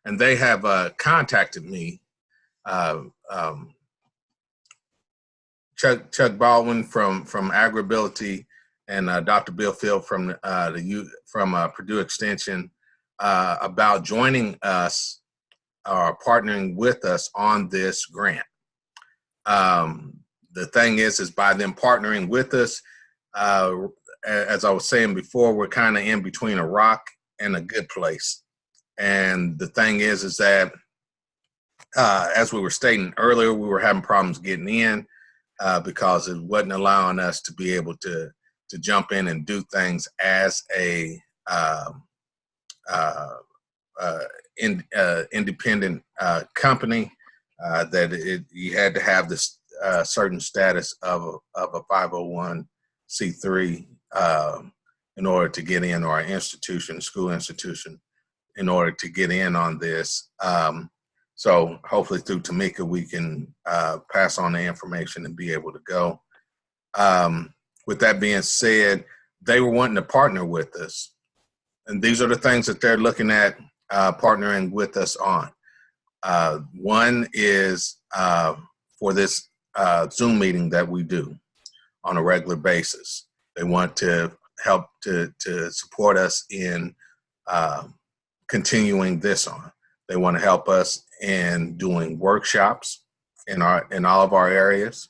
and they have contacted me. Chuck Baldwin from Agribility and Dr. Bill Field from Purdue Extension about joining us or partnering with us on this grant. The thing is by them partnering with us, as I was saying before, we're kind of in between a rock and a good place. And the thing is that as we were stating earlier, we were having problems getting in because it wasn't allowing us to be able to jump in and do things as a independent company. That you had to have this certain status of a 501c3 in order to get in, or an school institution, in order to get in on this. So hopefully through Tamika, we can pass on the information and be able to go. With that being said, they were wanting to partner with us. And these are the things that they're looking at partnering with us on. One is for this Zoom meeting that we do on a regular basis. They want to help to support us in continuing this on. They want to help us in doing workshops in all of our areas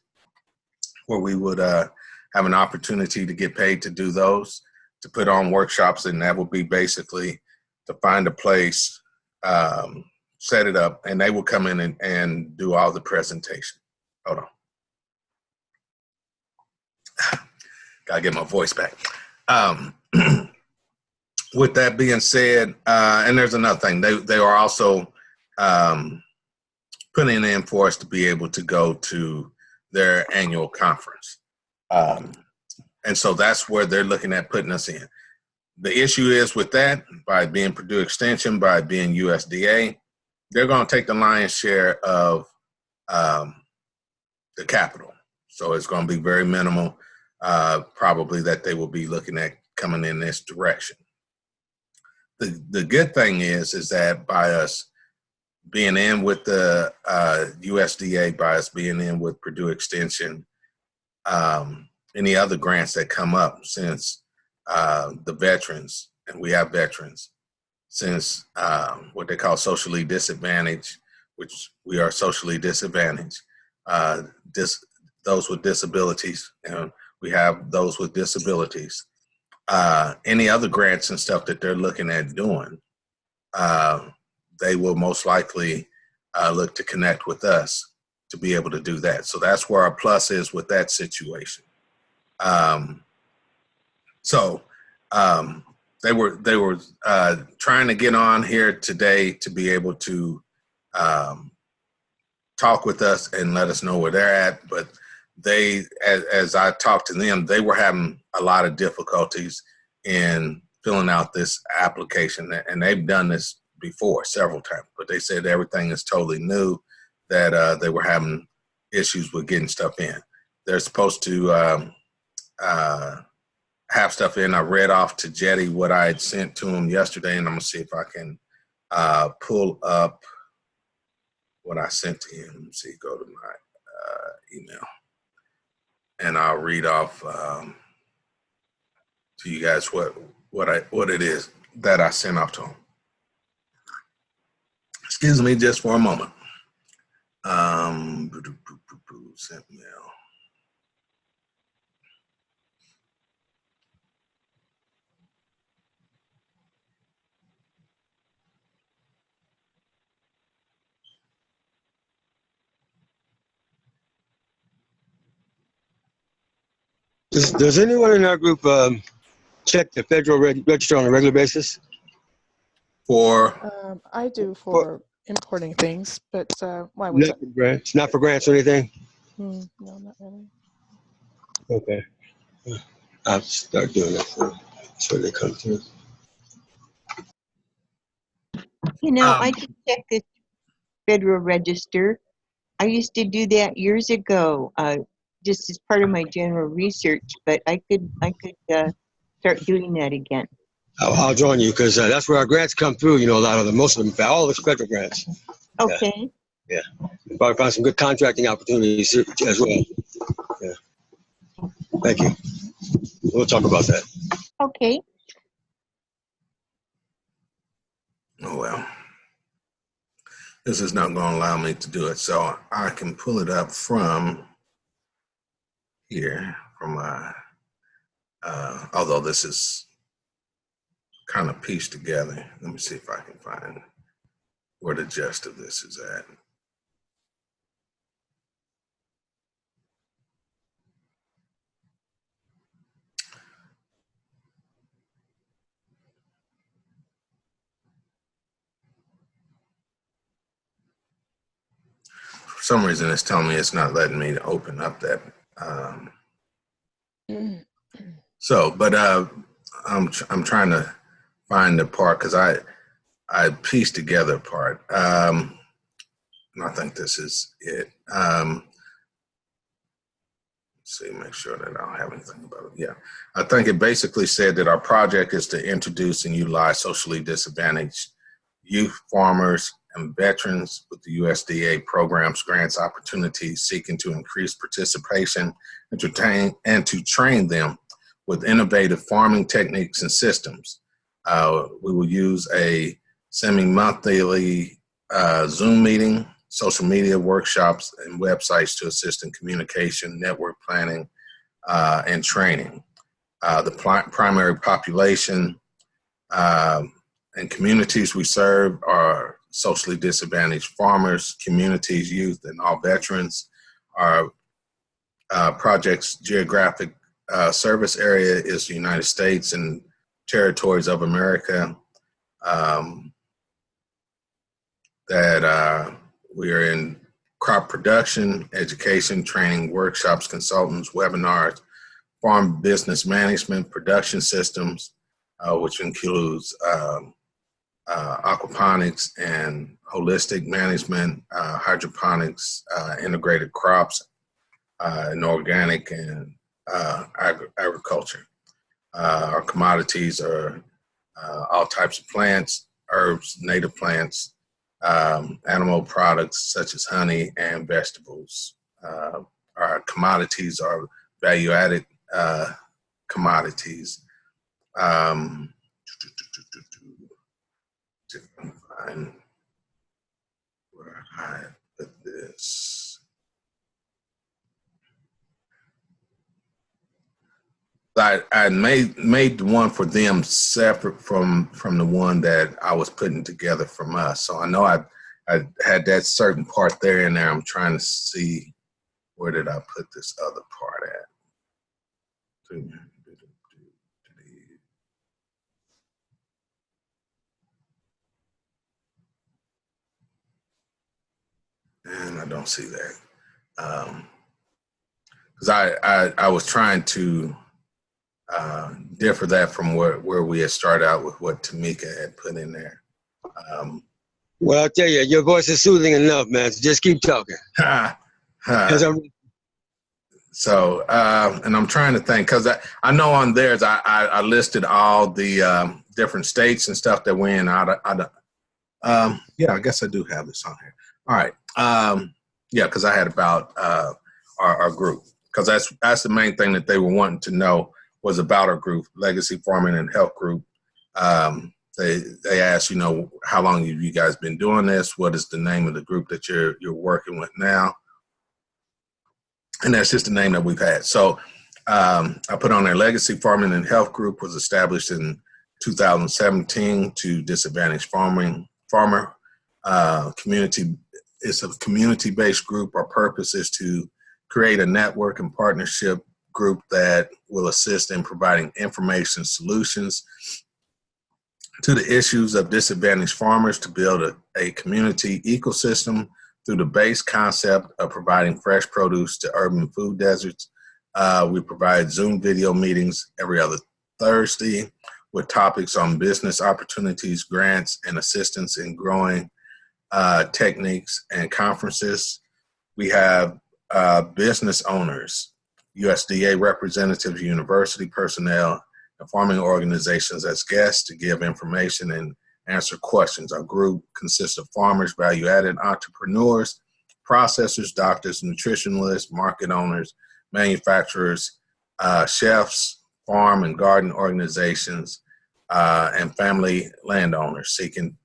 where we would have an opportunity to get paid to do those, to put on workshops, and that would be basically to find a place, set it up, and they will come in and do all the presentation. Hold on. Gotta get my voice back. With that being said, and there's another thing, they are also putting in for us to be able to go to their annual conference. And so that's where they're looking at putting us in. The issue is with that, by being Purdue Extension, by being USDA, they're going to take the lion's share of the capital. So it's going to be very minimal, probably, that they will be looking at coming in this direction. The good thing is that by us being in with the USDA, by us being in with Purdue Extension, any other grants that come up, since the veterans, and we have veterans, since what they call socially disadvantaged, which we are socially disadvantaged, those with disabilities, and we have those with disabilities. Any other grants and stuff that they're looking at doing, they will most likely look to connect with us to be able to do that. So that's where our plus is with that situation. They were trying to get on here today to be able to talk with us and let us know where they're at, but they, as I talked to them, they were having a lot of difficulties in filling out this application, and they've done this before several times, but they said everything is totally new, that they were having issues with getting stuff in. They're supposed to have stuff in. I read off to Jetty what I had sent to him yesterday, and I'm gonna see if I can pull up what I sent to him. Let me see, go to my email, and I'll read off to you guys what it is that I sent off to him. Excuse me just for a moment. Sent mail. Does anyone in our group check the federal register on a regular basis? I do for importing things, but why was it? Grants, not for grants or anything? No, not really. Okay. I'll start doing that so they come through. You know, I can check the Federal Register. I used to do that years ago, just as part of my general research, but I could start doing that again. I'll join you because that's where our grants come through. A lot of them, most of them, all the federal grants. Okay. Yeah. Probably find some good contracting opportunities as well. Yeah. Thank you. We'll talk about that. Okay. Oh, well. This is not going to allow me to do it. So I can pull it up from here, from although this is kind of pieced together. Let me see if I can find where the gist of this is at. For some reason, it's telling me it's not letting me open up that. But I'm trying to find the part because I pieced together a part. And I think this is it. See, make sure that I don't have anything about it. Yeah, I think it basically said that our project is to introduce and utilize socially disadvantaged youth, farmers, and veterans with the USDA programs, grants, opportunities, seeking to increase participation and to train them with innovative farming techniques and systems. We will use a semi-monthly Zoom meeting, social media workshops, and websites to assist in communication, network planning, and training. The primary population and communities we serve are socially disadvantaged farmers, communities, youth, and all veterans. Our project's geographic service area is the United States and territories of America. We are in crop production, education, training, workshops, consultants, webinars, farm business management, production systems, which includes aquaponics and holistic management, hydroponics, integrated crops, and organic and agriculture. Our commodities are all types of plants, herbs, native plants, animal products such as honey and vegetables. Our commodities are value-added commodities. Find where I put this. I made the one for them separate from the one that I was putting together from us. So I know I had that certain part there in there. I'm trying to see where did I put this other part at. And I don't see that. Because I was trying to differ that from where we had started out with what Tamika had put in there. Well, I'll tell you, your voice is soothing enough, man. So just keep talking. So, and I'm trying to think, because I know on theirs, I listed all the different states and stuff that we're in. Yeah, I guess I do have this on here. All right. Yeah, because I had about our group, because that's the main thing that they were wanting to know was about our group, Legacy Farming and Health Group. They asked, how long have you guys been doing this? What is the name of the group that you're working with now? And that's just the name that we've had. So I put on there, Legacy Farming and Health Group was established in 2017 to disadvantaged farmer community. It's a community-based group. Our purpose is to create a network and partnership group that will assist in providing information solutions to the issues of disadvantaged farmers, to build a community ecosystem through the base concept of providing fresh produce to urban food deserts. We provide Zoom video meetings every other Thursday with topics on business opportunities, grants, and assistance in growing techniques and conferences. We have business owners, USDA representatives, university personnel, and farming organizations as guests to give information and answer questions. Our group consists of farmers, value-added entrepreneurs, processors, doctors, nutritionalists, market owners, manufacturers, chefs, farm and garden organizations, and family landowners seeking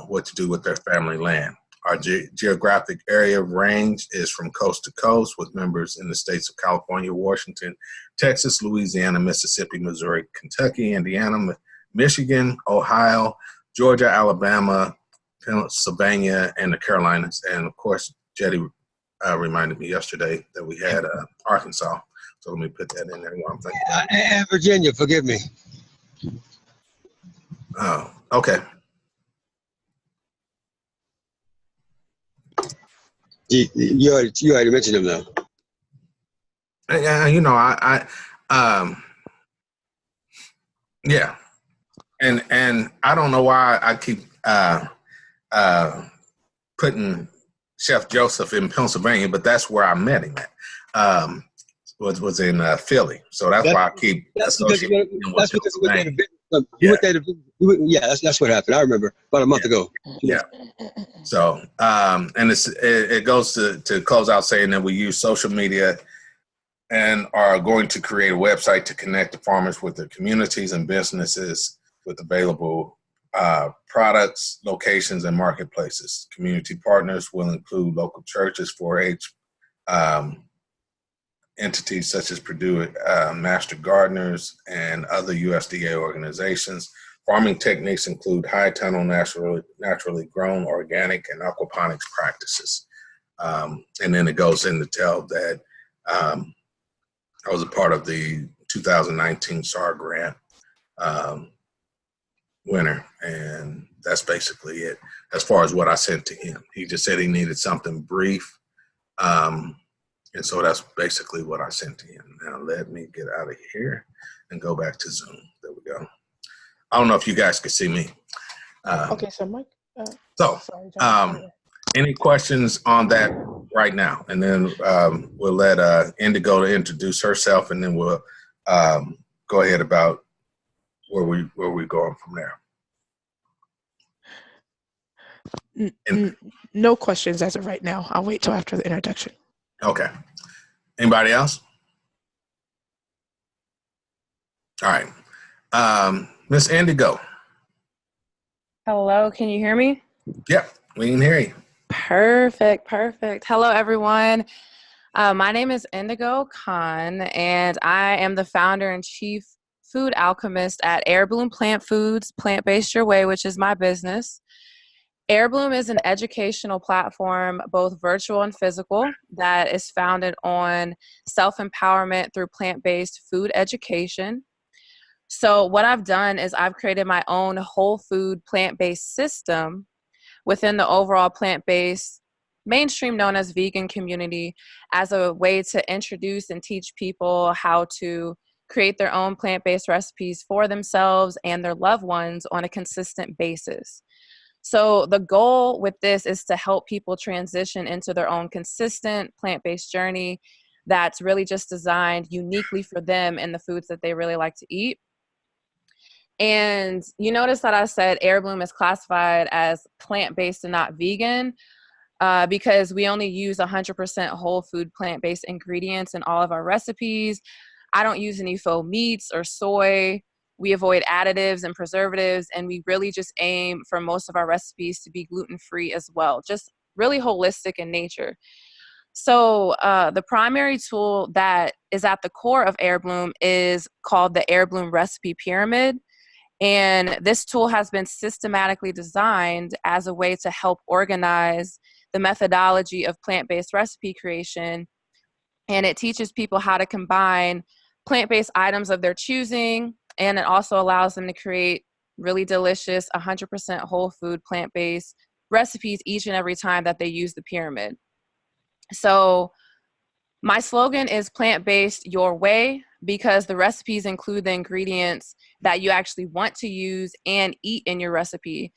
what to do with their family land. Our geographic area range is from coast to coast, with members in the states of California, Washington, Texas, Louisiana, Mississippi, Missouri, Kentucky, Indiana, Michigan, Ohio, Georgia, Alabama, Pennsylvania, and the Carolinas. And of course, Jetty reminded me yesterday that we had Arkansas. So let me put that in there while I'm thinking. And Virginia, forgive me. Oh, okay. You already mentioned them though. Yeah, yeah. And I don't know why I keep putting Chef Joseph in Pennsylvania, but that's where I met him at. Was in Philly, so that's why I keep associating him with Pennsylvania. That's what happened. I remember about a month ago. Yeah. So, and it goes to close out saying that we use social media and are going to create a website to connect the farmers with their communities and businesses with available products, locations, and marketplaces. Community partners will include local churches, 4-H entities such as Purdue Master Gardeners and other USDA organizations. Farming techniques include high tunnel, naturally grown, organic, and aquaponics practices. And then it goes in to tell that I was a part of the 2019 SAR grant winner, and that's basically it as far as what I sent to him. He just said he needed something brief, and so that's basically what I sent to him. Now let me get out of here and go back to Zoom. There we go. I don't know if you guys can see me. Okay, so Mike. Sorry, Any questions on that right now? And then we'll let Indigo introduce herself, and then we'll go ahead about where we're going from there. No questions as of right now. I'll wait till after the introduction. Okay. Anybody else? All right. Miss Indigo. Hello, can you hear me? Yep, we can hear you. Perfect. Hello, everyone. My name is Indigo Khan, and I am the founder and chief food alchemist at Airbloom Plant Foods, Plant-Based Your Way, which is my business. Airbloom is an educational platform, both virtual and physical, that is founded on self-empowerment through plant-based food education. So what I've done is I've created my own whole food plant-based system within the overall plant-based mainstream known as vegan community as a way to introduce and teach people how to create their own plant-based recipes for themselves and their loved ones on a consistent basis. So the goal with this is to help people transition into their own consistent plant-based journey that's really just designed uniquely for them and the foods that they really like to eat. And you notice that I said Airbloom is classified as plant-based and not vegan because we only use 100% whole food plant-based ingredients in all of our recipes. I don't use any faux meats or soy. We avoid additives and preservatives, and we really just aim for most of our recipes to be gluten-free as well, just really holistic in nature. So the primary tool that is at the core of Airbloom is called the Airbloom Recipe Pyramid. And this tool has been systematically designed as a way to help organize the methodology of plant-based recipe creation. And it teaches people how to combine plant-based items of their choosing, and it also allows them to create really delicious 100% whole food plant-based recipes each and every time that they use the pyramid. So my slogan is plant-based your way, because the recipes include the ingredients that you actually want to use and eat in your recipe.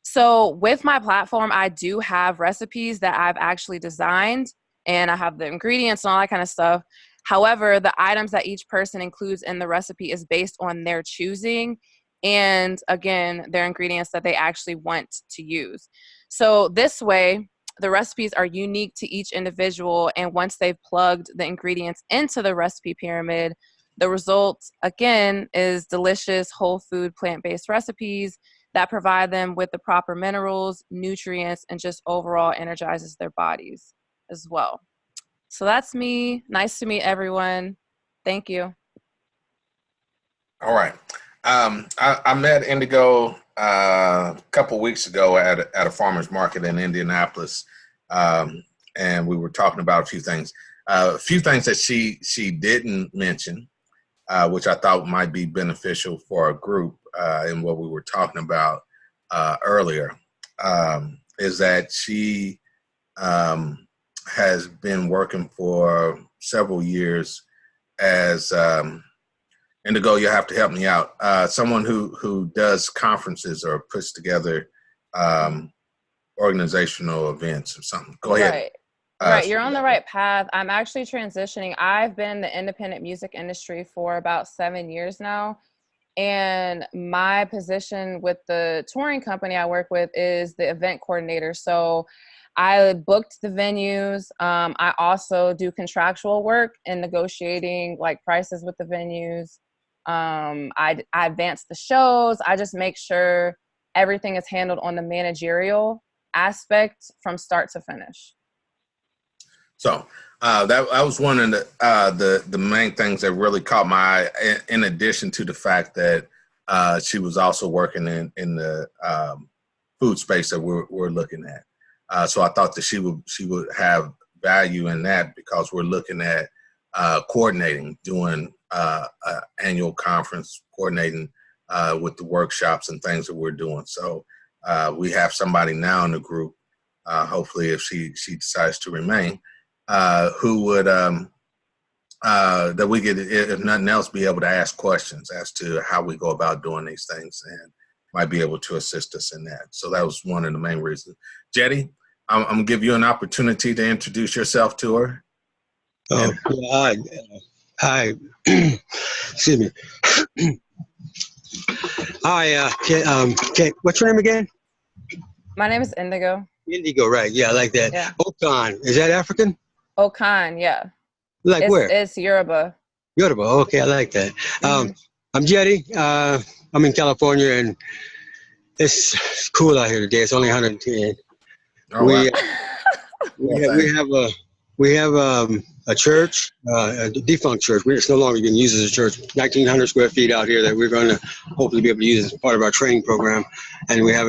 So with my platform, I do have recipes that I've actually designed, and I have the ingredients and all that kind of stuff. However, the items that each person includes in the recipe is based on their choosing, and again, their ingredients that they actually want to use. So this way, the recipes are unique to each individual, and once they've plugged the ingredients into the recipe pyramid, the result, again, is delicious, whole food, plant-based recipes that provide them with the proper minerals, nutrients, and just overall energizes their bodies as well. So that's me. Nice to meet everyone. Thank you. All right. I met Indigo a couple weeks ago at a farmer's market in Indianapolis, and we were talking about a few things. A few things that she didn't mention, which I thought might be beneficial for our group in what we were talking about earlier, is that she has been working for several years as Indigo, you have to help me out. Someone who does conferences or puts together organizational events or something. Go ahead. Right. You're on the right path. I'm actually transitioning. I've been in the independent music industry for about 7 years now. And my position with the touring company I work with is the event coordinator. So I booked the venues. I also do contractual work and negotiating like prices with the venues. I advance the shows. I just make sure everything is handled on the managerial aspect from start to finish. So that was one of the main things that really caught my eye. In addition to the fact that she was also working in the food space that we're looking at. So I thought that she would have value in that because we're looking at coordinating, doing annual conference, coordinating with the workshops and things that we're doing. So we have somebody now in the group, hopefully if she decides to remain, who would, that we could, if nothing else, be able to ask questions as to how we go about doing these things and might be able to assist us in that. So that was one of the main reasons. Jetty, I'm going to give you an opportunity to introduce yourself to her. Hi. Excuse me. Hi, what's your name again? My name is Indigo. Indigo, right. Yeah, I like that. Yeah. Okan, is that African? Okan, yeah. Like where? It's Yoruba. Yoruba, okay, I like that. I'm Jetty. I'm in California, and it's cool out here today. It's only 110. Oh, we, wow. we have a church, a defunct church. It's no longer being used as a church. 1,900 square feet out here that we're going to hopefully be able to use as part of our training program. And we have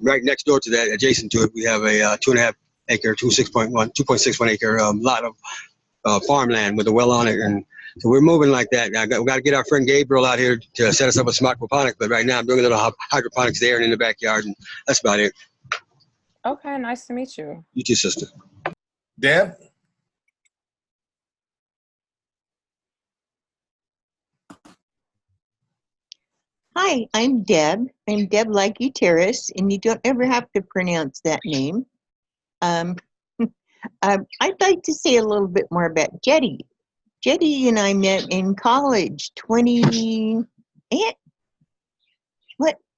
right next door to that, adjacent to it, we have a 2.5 acre, 2.61 acre lot of farmland with a well on it. And so we're moving like that. We got to get our friend Gabriel out here to set us up with some aquaponics. But right now I'm doing a little hydroponics there and in the backyard, and that's about it. Okay, nice to meet you. You too, sister. Deb? Hi, I'm Deb. I'm Deb like Terrace, and you don't ever have to pronounce that name. I'd like to say a little bit more about Jetty. Jetty and I met in college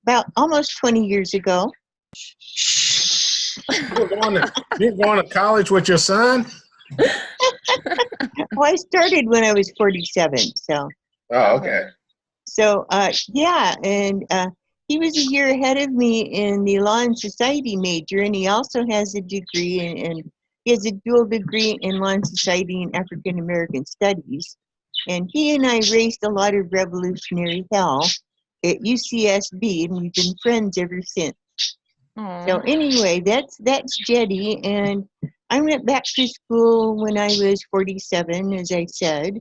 about almost 20 years ago. You're going to college with your son? Well, I started when I was 47, so. Oh, okay. So, yeah, and he was a year ahead of me in the Law and Society major, and he also has a degree and he has a dual degree in Law and Society and African American Studies. And he and I raised a lot of revolutionary hell at UCSB, and we've been friends ever since. Aww. So anyway, that's Jetty, and I went back to school when I was 47, as I said.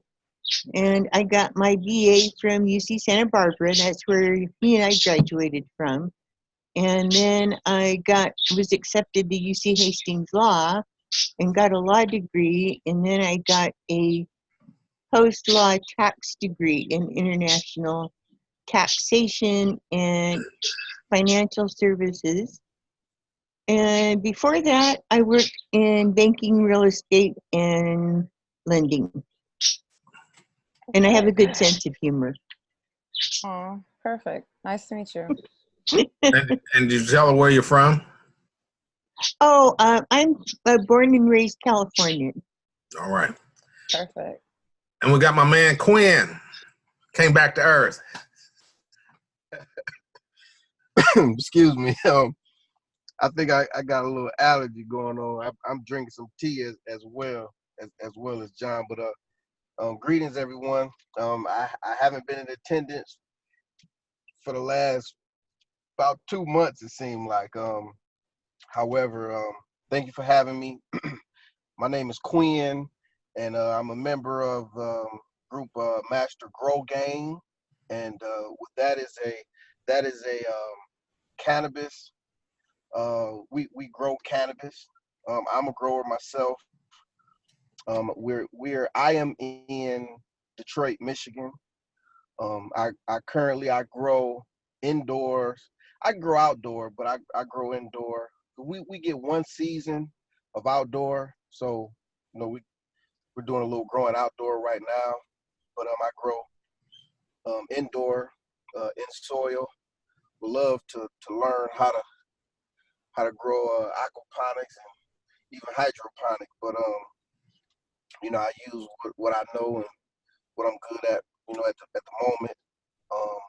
And I got my BA from UC Santa Barbara. That's where he and I graduated from. And then I was accepted to UC Hastings Law and got a law degree. And then I got a post-law tax degree in international taxation and financial services. And before that, I worked in banking, real estate, and lending. And I have a good sense of humor. Oh, perfect. Nice to meet you. And did you tell her where you're from? Oh, I'm born and raised Californian. All right. Perfect. And we got my man Quinn. Came back to earth. Excuse me. I think I got a little allergy going on. I'm drinking some tea as well as John. But greetings, everyone. I haven't been in attendance for the last about 2 months. It seemed like. However, thank you for having me. My name is Quinn, and I'm a member of group Master Grow Gang, and that is a cannabis. We grow cannabis. I'm a grower myself. I am in Detroit, Michigan. I currently I grow indoors. I grow outdoor, but I grow indoor. We get one season of outdoor, so we're doing a little growing outdoor right now. But I grow indoor in soil. Would love to learn how to grow aquaponics and even hydroponic. But I use what I know and what I'm good at. At the moment. Um,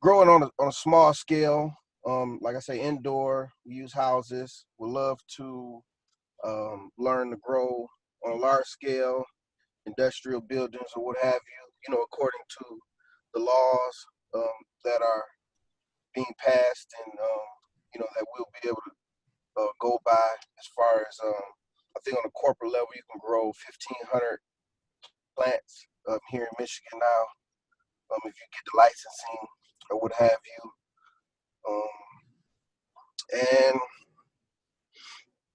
Growing on a small scale, like I say, indoor. We use houses. Would love to learn to grow on a large scale, industrial buildings or what have you. According to the laws that are being passed, and that we'll be able to go by as far as I think on a corporate level you can grow 1,500 plants here in Michigan now if you get the licensing or what have you. And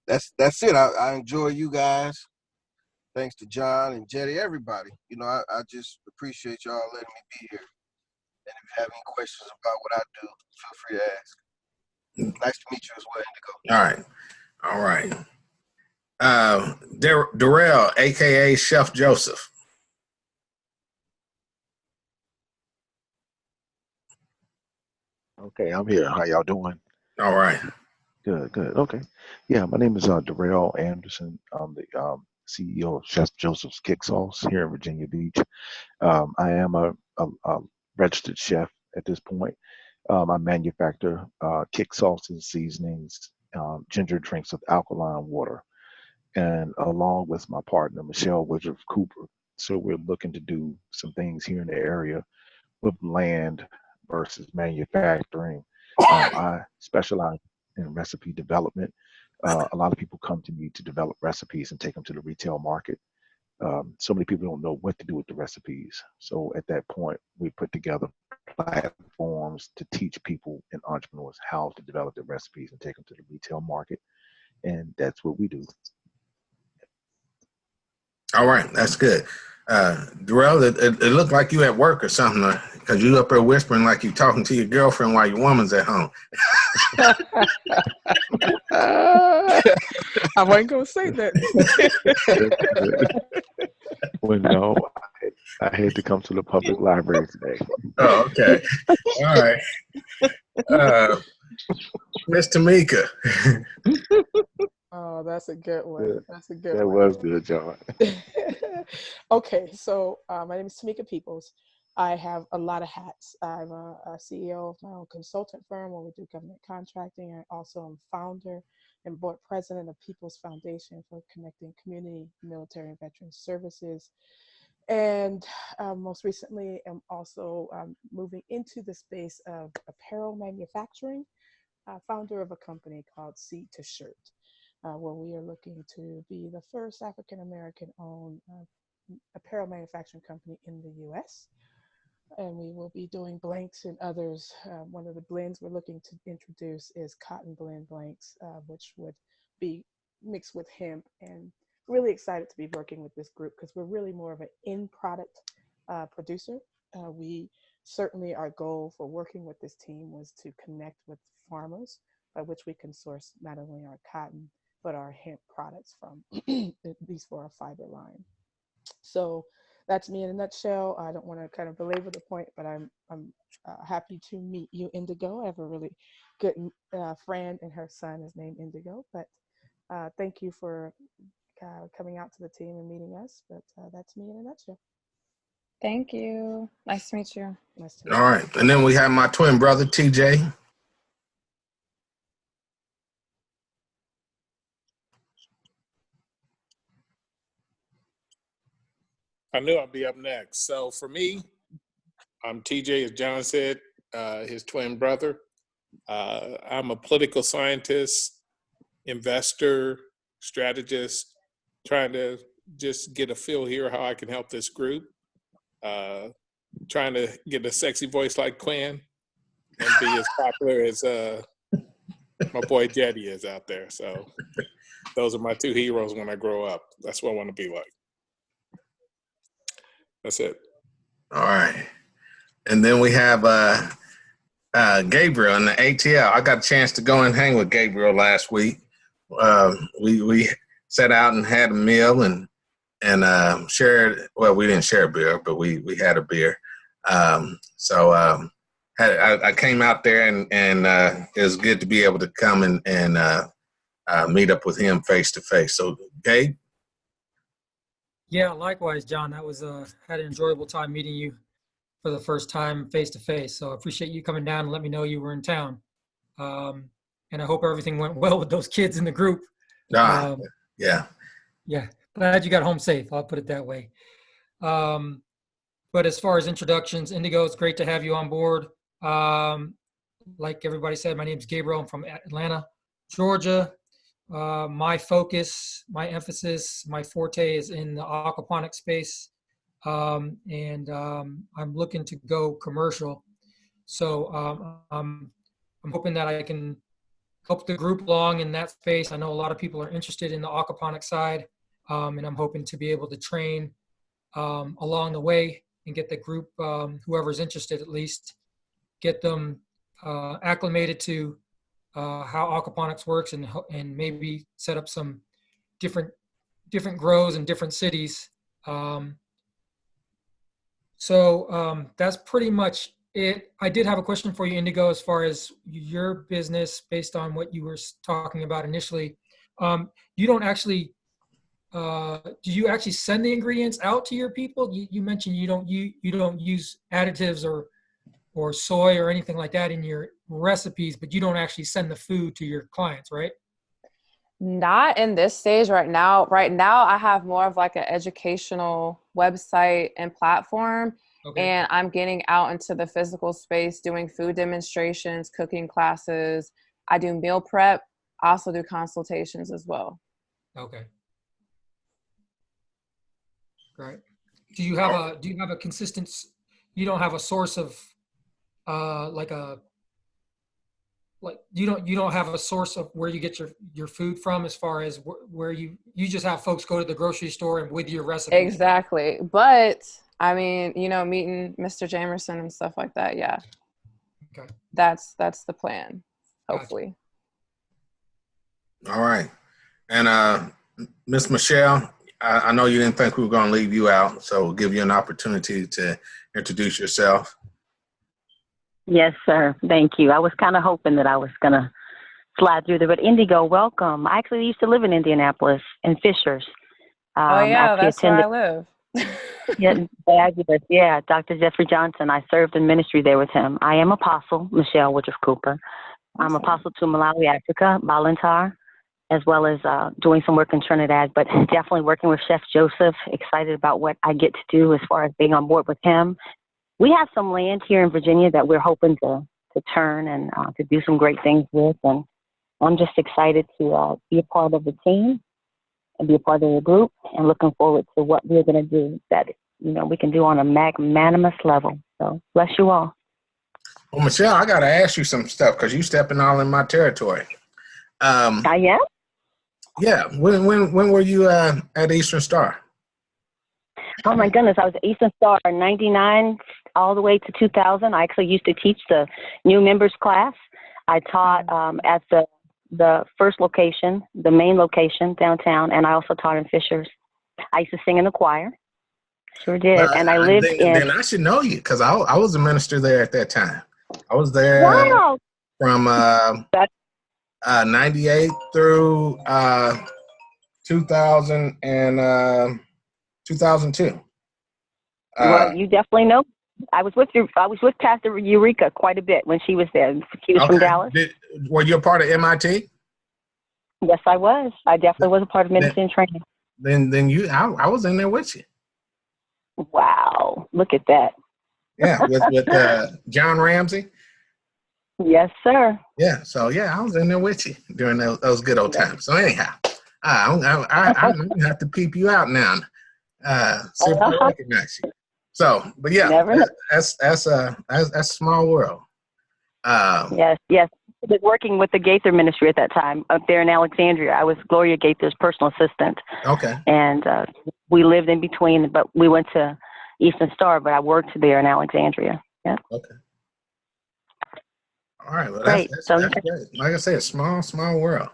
that's it. I enjoy you guys. Thanks to John and Jetty, everybody. I just appreciate y'all letting me be here. And if you have any questions about what I do, feel free to ask. Nice to meet you as well, Indigo. All right. Darrell, aka Chef Joseph. Okay, I'm here. How y'all doing? All right. Good, good. Okay. Yeah, my name is Darrell Anderson. I'm the CEO of Chef Joseph's Kick Sauce here in Virginia Beach. I am a registered chef at this point. I manufacture kick sauces, seasonings, ginger drinks with alkaline water, and along with my partner, Michelle Woodruff Cooper. So we're looking to do some things here in the area with land versus manufacturing. I specialize in recipe development. A lot of people come to me to develop recipes and take them to the retail market. So many people don't know what to do with the recipes. So at that point, we put together platforms to teach people and entrepreneurs how to develop the recipes and take them to the retail market. And that's what we do. All right. That's good. Darrell, it looked like you at work or something because you up there whispering like you talking to your girlfriend while your woman's at home. I wasn't going to say that. Well, no, I had to come to the public library today. Oh, okay. All right. Miss Tamika. Oh, that's a good one. That's a good That one. was good, John. Okay, so my name is Tamika Peoples. I have a lot of hats. I'm a CEO of my own consultant firm where we do government contracting. I also am founder and board president of People's Foundation for Connecting Community, Military, and Veteran Services. And most recently, I'm also moving into the space of apparel manufacturing, founder of a company called Seed to Shirt, where we are looking to be the first African American owned apparel manufacturing company in the US. And we will be doing blanks and others. One of the blends we're looking to introduce is cotton blend blanks, which would be mixed with hemp. And really excited to be working with this group because we're really more of an in product producer. We certainly, our goal for working with this team was to connect with farmers by which we can source not only our cotton, but our hemp products from, these for our fiber line. So that's me in a nutshell. I don't want to kind of belabor the point, but I'm happy to meet you, Indigo. I have a really good friend, and her son is named Indigo. But thank you for coming out to the team and meeting us. But that's me in a nutshell. Thank you. Nice to meet you. Nice to meet All right. And then we have my twin brother, TJ. I knew I'd be up next. So for me, I'm TJ, as John said, his twin brother. I'm a political scientist, investor, strategist, trying to just get a feel here how I can help this group. Trying to get a sexy voice like Quinn and be as popular as my boy Jetty is out there. So those are my two heroes when I grow up. That's what I want to be like. That's it. All right. And then we have Gabriel in the ATL. I got a chance to go and hang with Gabriel last week. We sat out and had a meal and shared. Well, we didn't share a beer, but we had a beer. I came out there and it was good to be able to come and meet up with him face to face. So, Gabe. Yeah, likewise, John. That was had an enjoyable time meeting you for the first time face to face. So I appreciate you coming down and let me know you were in town. And I hope everything went well with those kids in the group. Yeah. Yeah, glad you got home safe. I'll put it that way. But as far as introductions, Indigo, it's great to have you on board. Like everybody said, my name is Gabriel. I'm from Atlanta, Georgia. My focus, my emphasis, my forte is in the aquaponic space. I'm looking to go commercial. So I'm hoping that I can help the group along in that space. I know a lot of people are interested in the aquaponic side, and I'm hoping to be able to train along the way and get the group, whoever's interested at least, get them acclimated to how aquaponics works and maybe set up some different grows in different cities. That's pretty much it. I did have a question for you, Indigo, as far as your business based on what you were talking about initially. You don't actually, do you actually send the ingredients out to your people? You mentioned you don't use additives or soy or anything like that in your recipes, but you don't actually send the food to your clients, right? Not in this stage right now. Right now, I have more of like an educational website and platform. Okay. And I'm getting out into the physical space, doing food demonstrations, cooking classes. I do meal prep. I also do consultations as well. Okay. Great. Do you have a consistent, you don't have a source of you don't have a source of where you get your food from, as far as where you just have folks go to the grocery store and with your recipe? Exactly. But I mean, meeting Mr. Jamerson and stuff like that. Yeah. Okay. That's the plan, hopefully. Gotcha. All right. And Miss Michelle, I know you didn't think we were going to leave you out, so we'll give you an opportunity to introduce yourself. Yes, sir. Thank you. I was kind of hoping that I was going to slide through there. But Indigo, welcome. I actually used to live in Indianapolis, in Fishers. Oh, yeah, that's where I live. Yeah, fabulous. Yeah, Dr. Jeffrey Johnson. I served in ministry there with him. I am Apostle Michelle Woodruff Cooper. I'm Apostle to Malawi, Africa, Balantar, as well as doing some work in Trinidad, but definitely working with Chef Joseph. Excited about what I get to do as far as being on board with him. We have some land here in Virginia that we're hoping to turn and to do some great things with. And I'm just excited to be a part of the team and be a part of the group, and looking forward to what we're going to do that, we can do on a magnanimous level. So bless you all. Well, Michelle, I got to ask you some stuff because you stepping all in my territory. I am? Yeah. When were you at Eastern Star? Oh, my goodness. I was at Eastern Star in 99 all the way to 2000. I actually used to teach the new members class. I taught at the first location, the main location downtown, and I also taught in Fishers. I used to sing in the choir. Sure did. And I lived in. Then I should know you because I was a minister there at that time. I was there Wow. from 98 through 2000 and 2002. Well, you definitely know. I was with Pastor Eureka quite a bit when she was there. She was from Dallas. Were you a part of MIT? Yes, I was. I definitely was a part of ministry and training. Then I was in there with you. Wow, look at that. Yeah, with John Ramsey. Yes, sir. Yeah, so yeah, I was in there with you during those good old times. So anyhow, I'm gonna have to peep you out now. See if I recognize you. So, but yeah, that's a small world. Yes. I was working with the Gaither ministry at that time up there in Alexandria. I was Gloria Gaither's personal assistant. Okay. And we lived in between, but we went to Eastern Star, but I worked there in Alexandria. Yeah. Okay. All right. Well, great. That's great. Like I said, small world.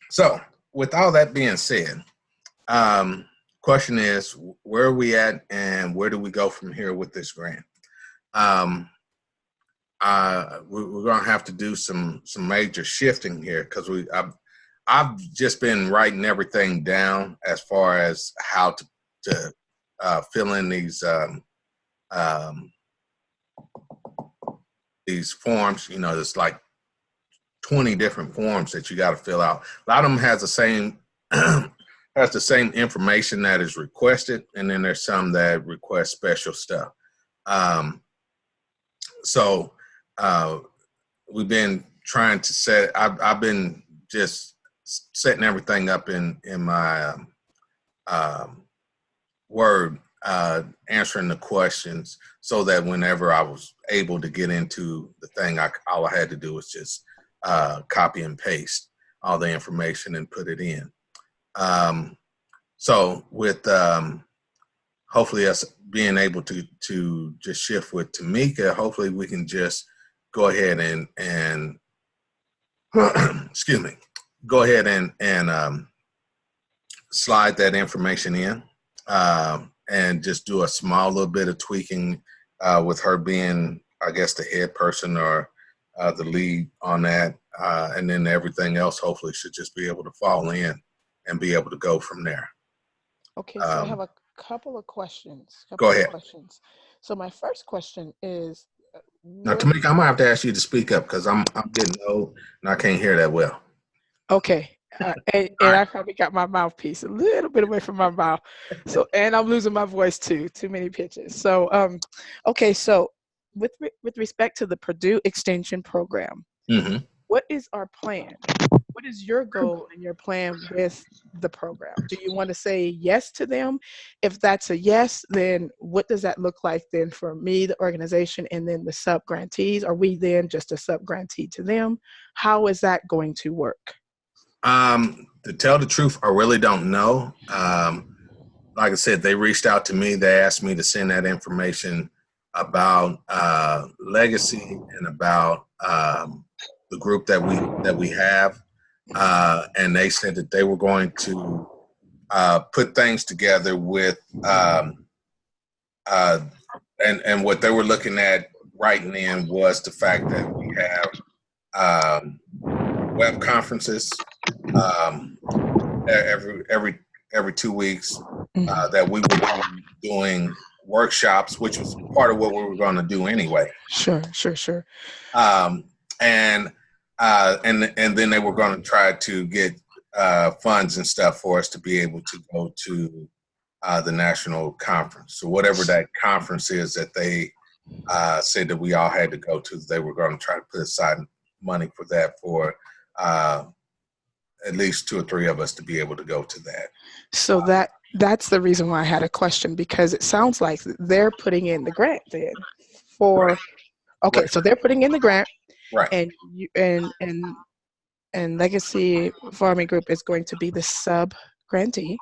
So with all that being said, question is, where are we at and where do we go from here with this grant? We're going to have to do some major shifting here because I've just been writing everything down as far as how to fill in these forms. You know, there's like 20 different forms that you got to fill out. A lot of them has the same has the same information that is requested, and then there's some that request special stuff. So we've been trying to set. I've been just setting everything up in my Word, answering the questions so that whenever I was able to get into the thing, all I had to do was just copy and paste all the information and put it in. So with hopefully us being able to just shift with Tamika, hopefully we can just go ahead and excuse me, go ahead and slide that information in and just do a small little bit of tweaking with her being, I guess, the head person or the lead on that. And then everything else hopefully should just be able to fall in and be able to go from there. Okay, so I have a couple of questions. Go ahead. So my first question is, now, Tamika, I'm gonna have to ask you to speak up because I'm getting old and I can't hear that well. Okay, and I probably got my mouthpiece a little bit away from my mouth. So, and I'm losing my voice too many pitches. So, okay, so with respect to the Purdue Extension program, what is our plan? What is your goal and your plan with the program? Do you want to say yes to them? If that's a yes, then what does that look like then for me, the organization, and then the sub-grantees? Are we then just a sub-grantee to them? How is that going to work? To tell the truth, I really don't know. Like I said, they reached out to me. They asked me to send that information about legacy and about the group that we have. And they said that they were going to put things together with and what they were looking at writing in was the fact that we have web conferences every 2 weeks, that we would be doing workshops, which was part of what we were going to do anyway. Sure. And then they were going to try to get funds and stuff for us to be able to go to the national conference. So whatever that conference is that they said that we all had to go to, they were going to try to put aside money for that for at least 2 or 3 of us to be able to go to that. So that's the reason why I had a question, because it sounds like they're putting in the grant then for, right. Okay, right. So they're putting in the grant, right? And you and Legacy Farming Group is going to be the sub grantee,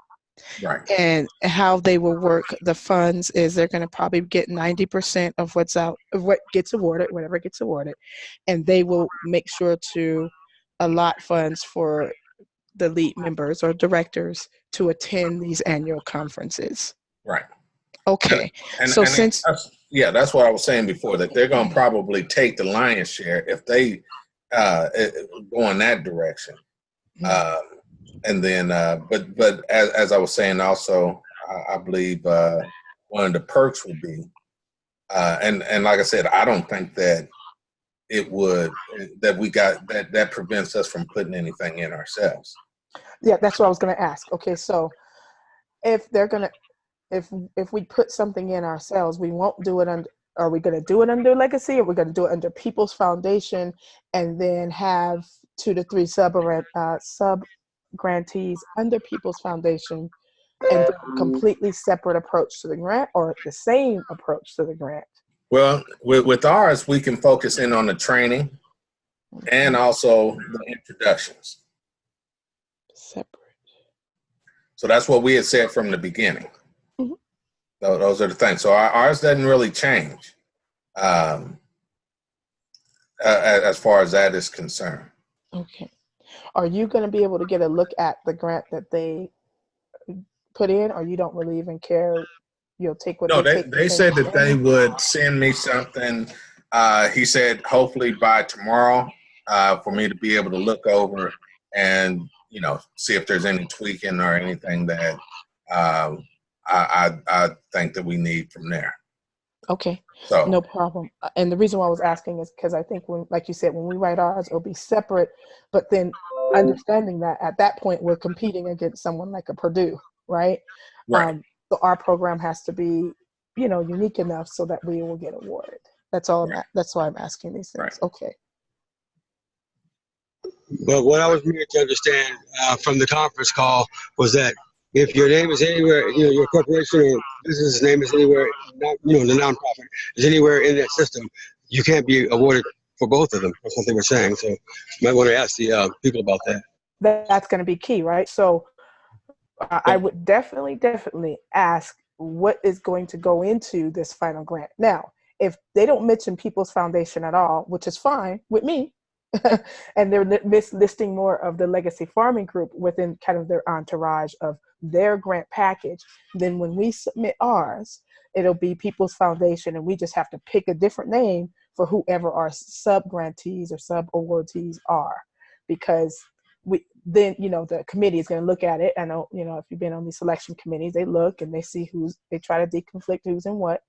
right? And how they will work the funds is they're going to probably get 90% of what gets awarded, whatever gets awarded, and they will make sure to allot funds for the lead members or directors to attend these annual conferences. Right. Okay. And So since that's what I was saying before, that they're going to probably take the lion's share if they go in that direction. And then, but as I was saying, also, I believe one of the perks will be, and like I said, I don't think that it would, that we got, that prevents us from putting anything in ourselves. Yeah, that's what I was going to ask. Okay, so if they're going to, if we put something in ourselves, we won't do it under, are we going to do it under legacy, or we're going to do it under People's Foundation and then have 2 to 3 sub grantees under People's Foundation and do a completely separate approach to the grant, or the same approach to the grant? Well, with ours, we can focus in on the training and also the introductions. Separate. So that's what we had said from the beginning. Mhm. So those are the things. So ours doesn't really change as far as that is concerned. Okay. Are you going to be able to get a look at the grant that they put in, or you don't really even care? You'll take what No, they take? they said that they would send me something. He said hopefully by tomorrow for me to be able to look over and, you know, see if there's any tweaking or anything that I think that we need from there. Okay, So no problem. And the reason why I was asking is because I think when, like you said, when we write ours, it'll be separate, but then understanding that at that point we're competing against someone like a Purdue, right? Right. So our program has to be, you know, unique enough so that we will get awarded. That's all. Right. That's why I'm asking these things. Right. Okay. But what I was made to understand from the conference call was that if your name is anywhere, you know, your corporation or business name is anywhere, not, you know, the nonprofit is anywhere in that system, you can't be awarded for both of them. That's what they were saying. So you might want to ask the people about that. That's going to be key, right? So I would definitely ask what is going to go into this final grant. Now, if they don't mention People's Foundation at all, which is fine with me, and they're listing more of the legacy farming group within kind of their entourage of their grant package, then when we submit ours, it'll be People's Foundation, and we just have to pick a different name for whoever our sub grantees or sub awardees are, because then, you know, the committee is going to look at it. I know, you know, if you've been on these selection committees, they look and they see they try to deconflict who's in what.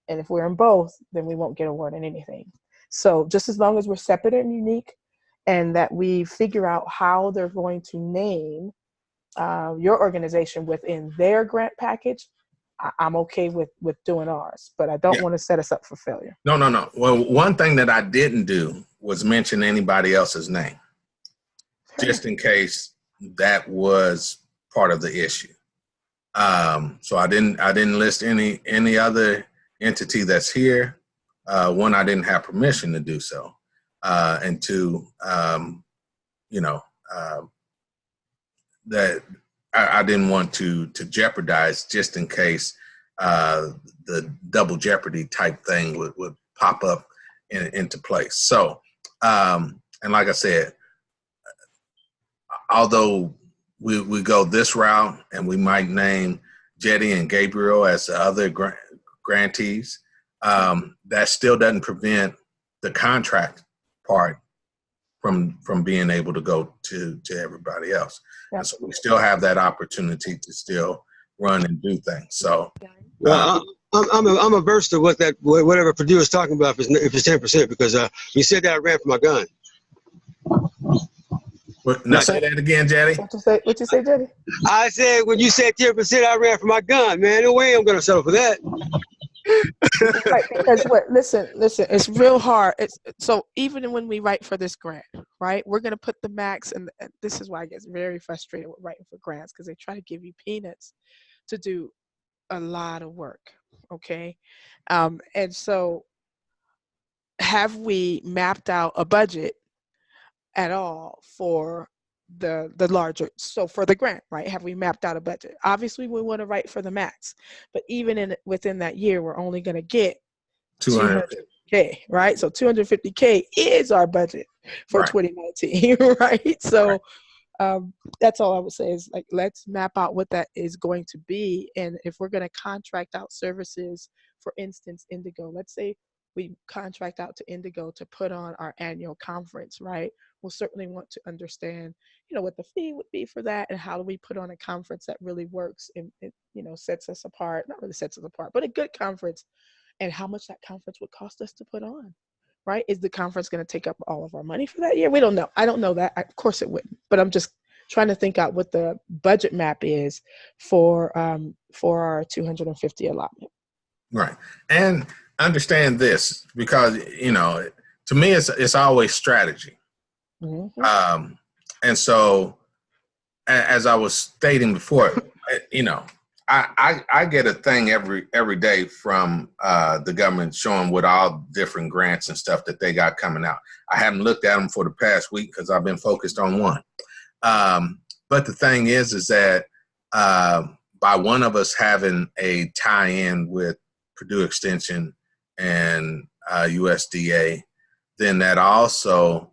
And if we're in both, then we won't get awarded anything. So just as long as we're separate and unique, and that we figure out how they're going to name your organization within their grant package, I'm okay with doing ours, but I don't want to set us up for failure. No. Well, one thing that I didn't do was mention anybody else's name, just in case that was part of the issue. So I didn't list any other entity that's here. One, I didn't have permission to do so, and two, you know, that I didn't want to jeopardize, just in case the double jeopardy type thing would pop up into place. So, and like I said, although we go this route and we might name Jetty and Gabriel as the other grantees, that still doesn't prevent the contract part from being able to go to everybody else. And so we still have that opportunity to still run and do things. So I'm averse to whatever Purdue is talking about if it's 10%, because you said that I ran for my gun. Now say that again, Jetty. What you say, Jetty? I said when you said 10%, I ran for my gun, man. No way I'm going to settle for that. Right, because listen, it's real hard. So even when we write for this grant, right, we're going to put the max, and this is why I get very frustrated with writing for grants, because they try to give you peanuts to do a lot of work, okay? And so have we mapped out a budget at all for the larger, so for the grant, right? Have we mapped out a budget? Obviously we want to write for the max, but even within that year, we're only going to get 200K, right? So 250K is our budget for 2019, right? So That's all I would say is like, let's map out what that is going to be. And if we're going to contract out services, for instance, Indigo, let's say we contract out to Indigo to put on our annual conference, right? We'll certainly want to understand, what the fee would be for that and how do we put on a conference that really works and, sets us apart, not really sets us apart, but a good conference, and how much that conference would cost us to put on. Right? Is the conference going to take up all of our money for that year? We don't know. I don't know that. Of course it wouldn't. But I'm just trying to think out what the budget map is for our 250 allotment. Right. And understand this, because, to me, it's always strategy. Mm-hmm. And so, as I was stating before, I get a thing every day from the government showing what all different grants and stuff that they got coming out. I haven't looked at them for the past week because I've been focused on one. But the thing is that by one of us having a tie-in with Purdue Extension and USDA, then that also,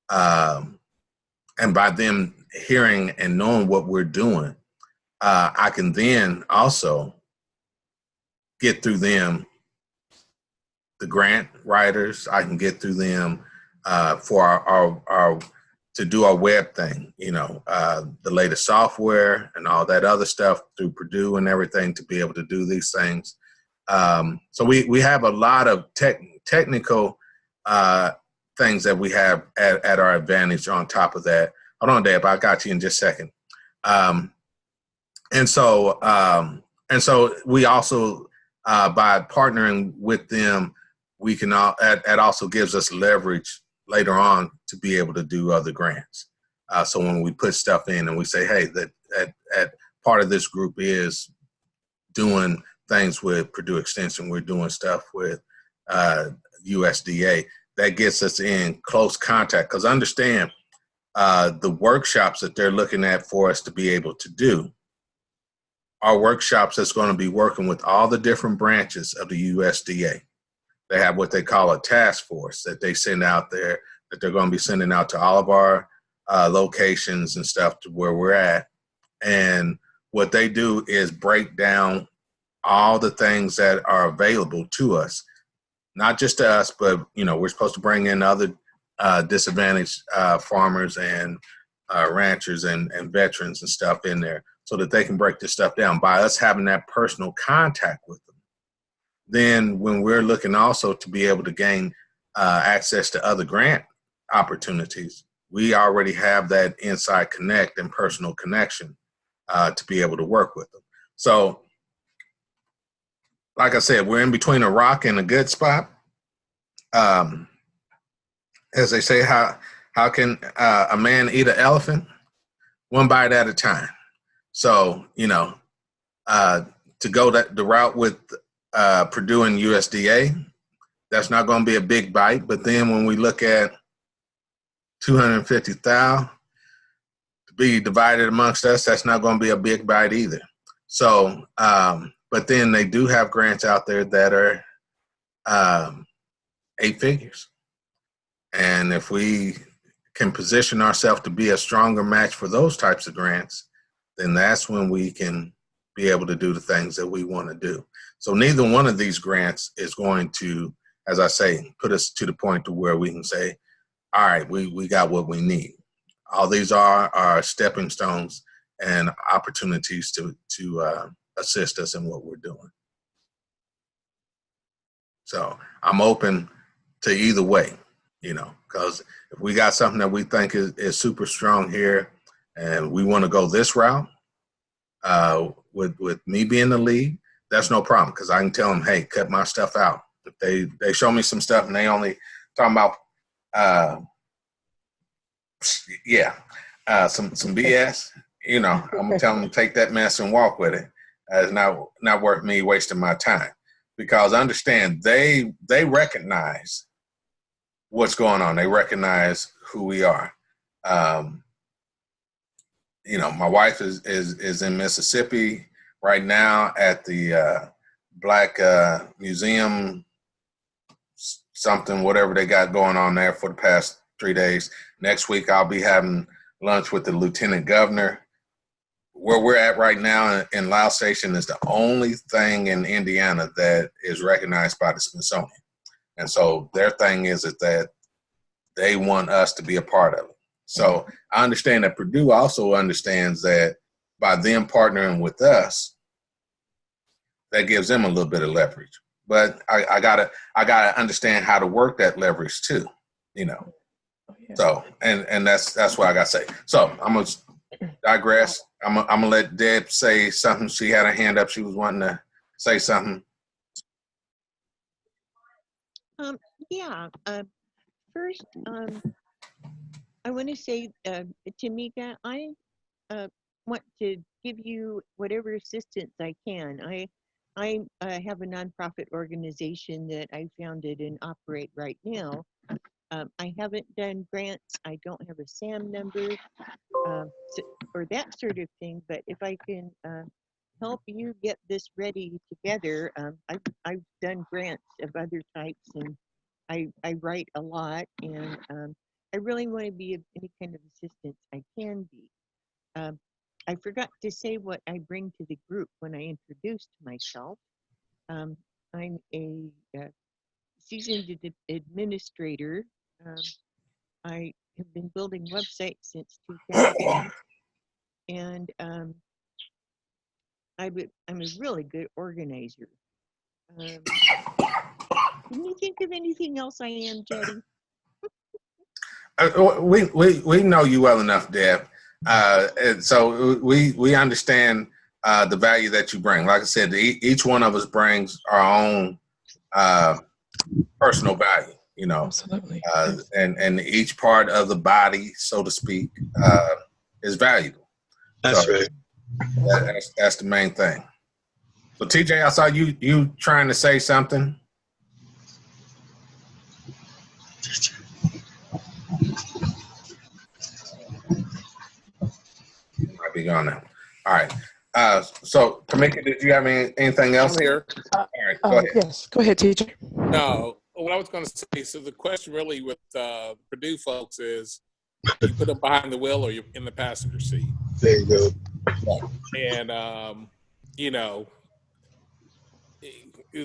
and by them hearing and knowing what we're doing, I can then also get through them the grant writers. I can get through them for our to do our web thing, the latest software and all that other stuff through Purdue and everything to be able to do these things. So we have a lot of technical things that we have at our advantage on top of that. Hold on, Deb, I got you in just a second. And so we also, by partnering with them, we can that also gives us leverage later on to be able to do other grants. So when we put stuff in and we say, hey, that part of this group is doing things with Purdue Extension, we're doing stuff with USDA, that gets us in close contact. Because understand, the workshops that they're looking at for us to be able to do are workshops that's going to be working with all the different branches of the USDA. They have what they call a task force that they send out there, that they're going to be sending out to all of our locations and stuff to where we're at. And what they do is break down all the things that are available to us, not just to us, but, we're supposed to bring in other disadvantaged farmers and ranchers and veterans and stuff in there so that they can break this stuff down. By us having that personal contact with them, then when we're looking also to be able to gain access to other grant opportunities, we already have that inside connect and personal connection to be able to work with them. So, like I said, we're in between a rock and a good spot. As they say, how can a man eat an elephant? One bite at a time. So, to go the route with Purdue and USDA, that's not going to be a big bite. But then when we look at 250,000 to be divided amongst us, that's not going to be a big bite either. So, but then they do have grants out there that are 8 figures. And if we can position ourselves to be a stronger match for those types of grants, then that's when we can be able to do the things that we want to do. So neither one of these grants is going to, as I say, put us to the point to where we can say, all right, we got what we need. All these are stepping stones and opportunities to assist us in what we're doing. So I'm open to either way, because if we got something that we think is super strong here and we want to go this route, with me being the lead, that's no problem, because I can tell them, hey, cut my stuff out. If they show me some stuff and they only talking about some BS, I'm gonna tell them to take that mess and walk with it. It's not worth me wasting my time, because understand they recognize what's going on. They recognize who we are. My wife is in Mississippi right now at the Black Museum, something, whatever they got going on there for the past 3 days. Next week, I'll be having lunch with the lieutenant governor. Where we're at right now in Lao Station is the only thing in Indiana that is recognized by the Smithsonian. And so their thing is that they want us to be a part of it. So I understand that Purdue also understands that by them partnering with us, that gives them a little bit of leverage. But I gotta understand how to work that leverage too, you know. So and that's what I gotta say. So I'm gonna digress. I'm gonna let Deb say something. She had her hand up. She was wanting to say something. Yeah. First, I want to say, Tamika, I want to give you whatever assistance I can. I have a nonprofit organization that I founded and operate right now. I haven't done grants. I don't have a SAM number or that sort of thing. But if I can help you get this ready together, I've done grants of other types, and I write a lot, and I really want to be of any kind of assistance I can be. I forgot to say what I bring to the group when I introduced myself. I'm a seasoned administrator. I have been building websites since 2000, and I'm a really good organizer. Can you think of anything else I am, Jetty? We know you well enough, Deb. And so we understand the value that you bring. Like I said, each one of us brings our own personal value, you know. Absolutely. And each part of the body, so to speak, is valuable. That's so right. That's the main thing. So TJ, I saw you trying to say something. Might be gone now. All right. So Tamika, did you have anything else? I'm here. All right, go ahead. Yes, go ahead, teacher. No, what I was going to say, so the question really with Purdue folks is, you put them behind the wheel or you're in the passenger seat. There you go. And, you know,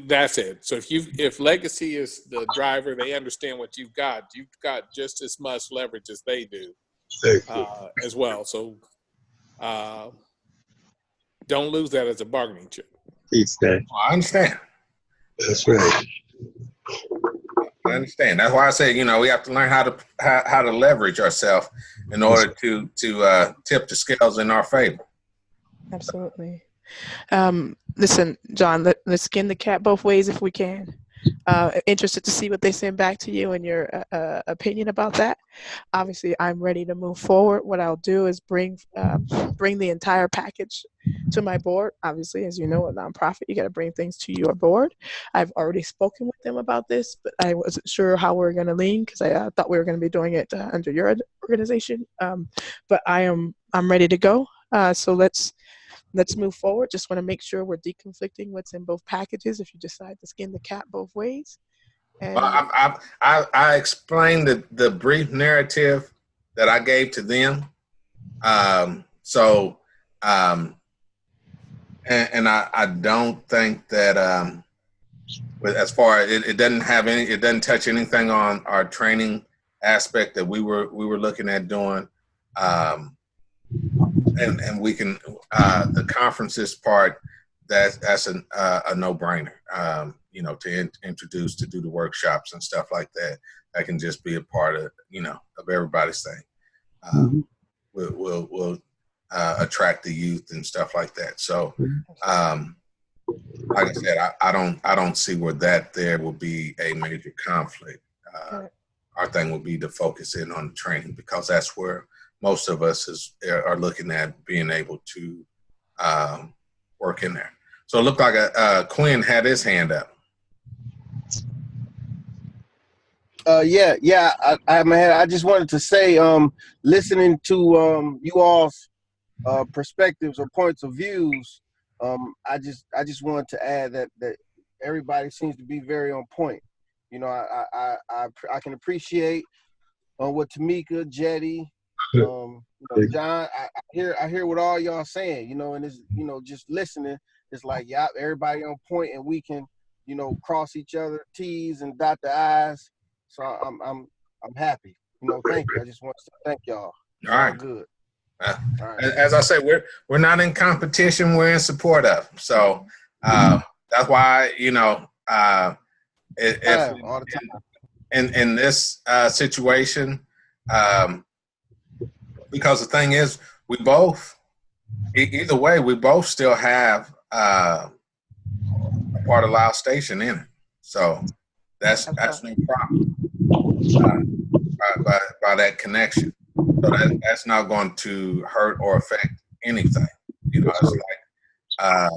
that's it. So if Legacy is the driver, they understand what you've got. You've got just as much leverage as they do as well. So don't lose that as a bargaining chip. I understand. That's right. I understand. That's why I say, you know, we have to learn how to leverage ourselves in order to tip the scales in our favor. Absolutely. Listen, John, let's skin the cat both ways if we can. Interested to see what they send back to you and your opinion about that. Obviously, I'm ready to move forward. What I'll do is bring the entire package to my board. Obviously, as you know, a nonprofit, you got to bring things to your board. I've already spoken with them about this, but I wasn't sure how we were going to lean because I thought we were going to be doing it under your organization. But I'm ready to go. So let's move forward. Just want to make sure we're deconflicting what's in both packages if you decide to skin the cat both ways. And Well, I explained the brief narrative that I gave to them. And I don't think that as far as it doesn't touch anything on our training aspect that we were looking at doing. And we can the conferences part, that's a no-brainer. You know, to introduce, to do the workshops and stuff like that. That can just be a part of, you know, of everybody's thing. We'll attract the youth and stuff like that. So, like I said, I don't see where there will be a major conflict. Our thing will be to focus in on the training because that's where most of us are looking at being able to work in there. So it looked like Quinn had his hand up. I just wanted to say, listening to you all's perspectives or points of views, I just wanted to add that everybody seems to be very on point. You know, I can appreciate what Tamika, Jetty, John, I hear what all y'all saying, and it's, just listening. It's like, yeah, everybody on point, and we can, cross each other T's and dot the I's. So I'm happy. Thank you. I just want to thank y'all. All right. Good. Uh, All right. as I say, we're not in competition. We're in support of. So that's why if all the time. in this situation, because the thing is, we both either way, we both still have a part of Lao Station in it. So that's no problem by that connection. So that's not going to hurt or affect anything. It's like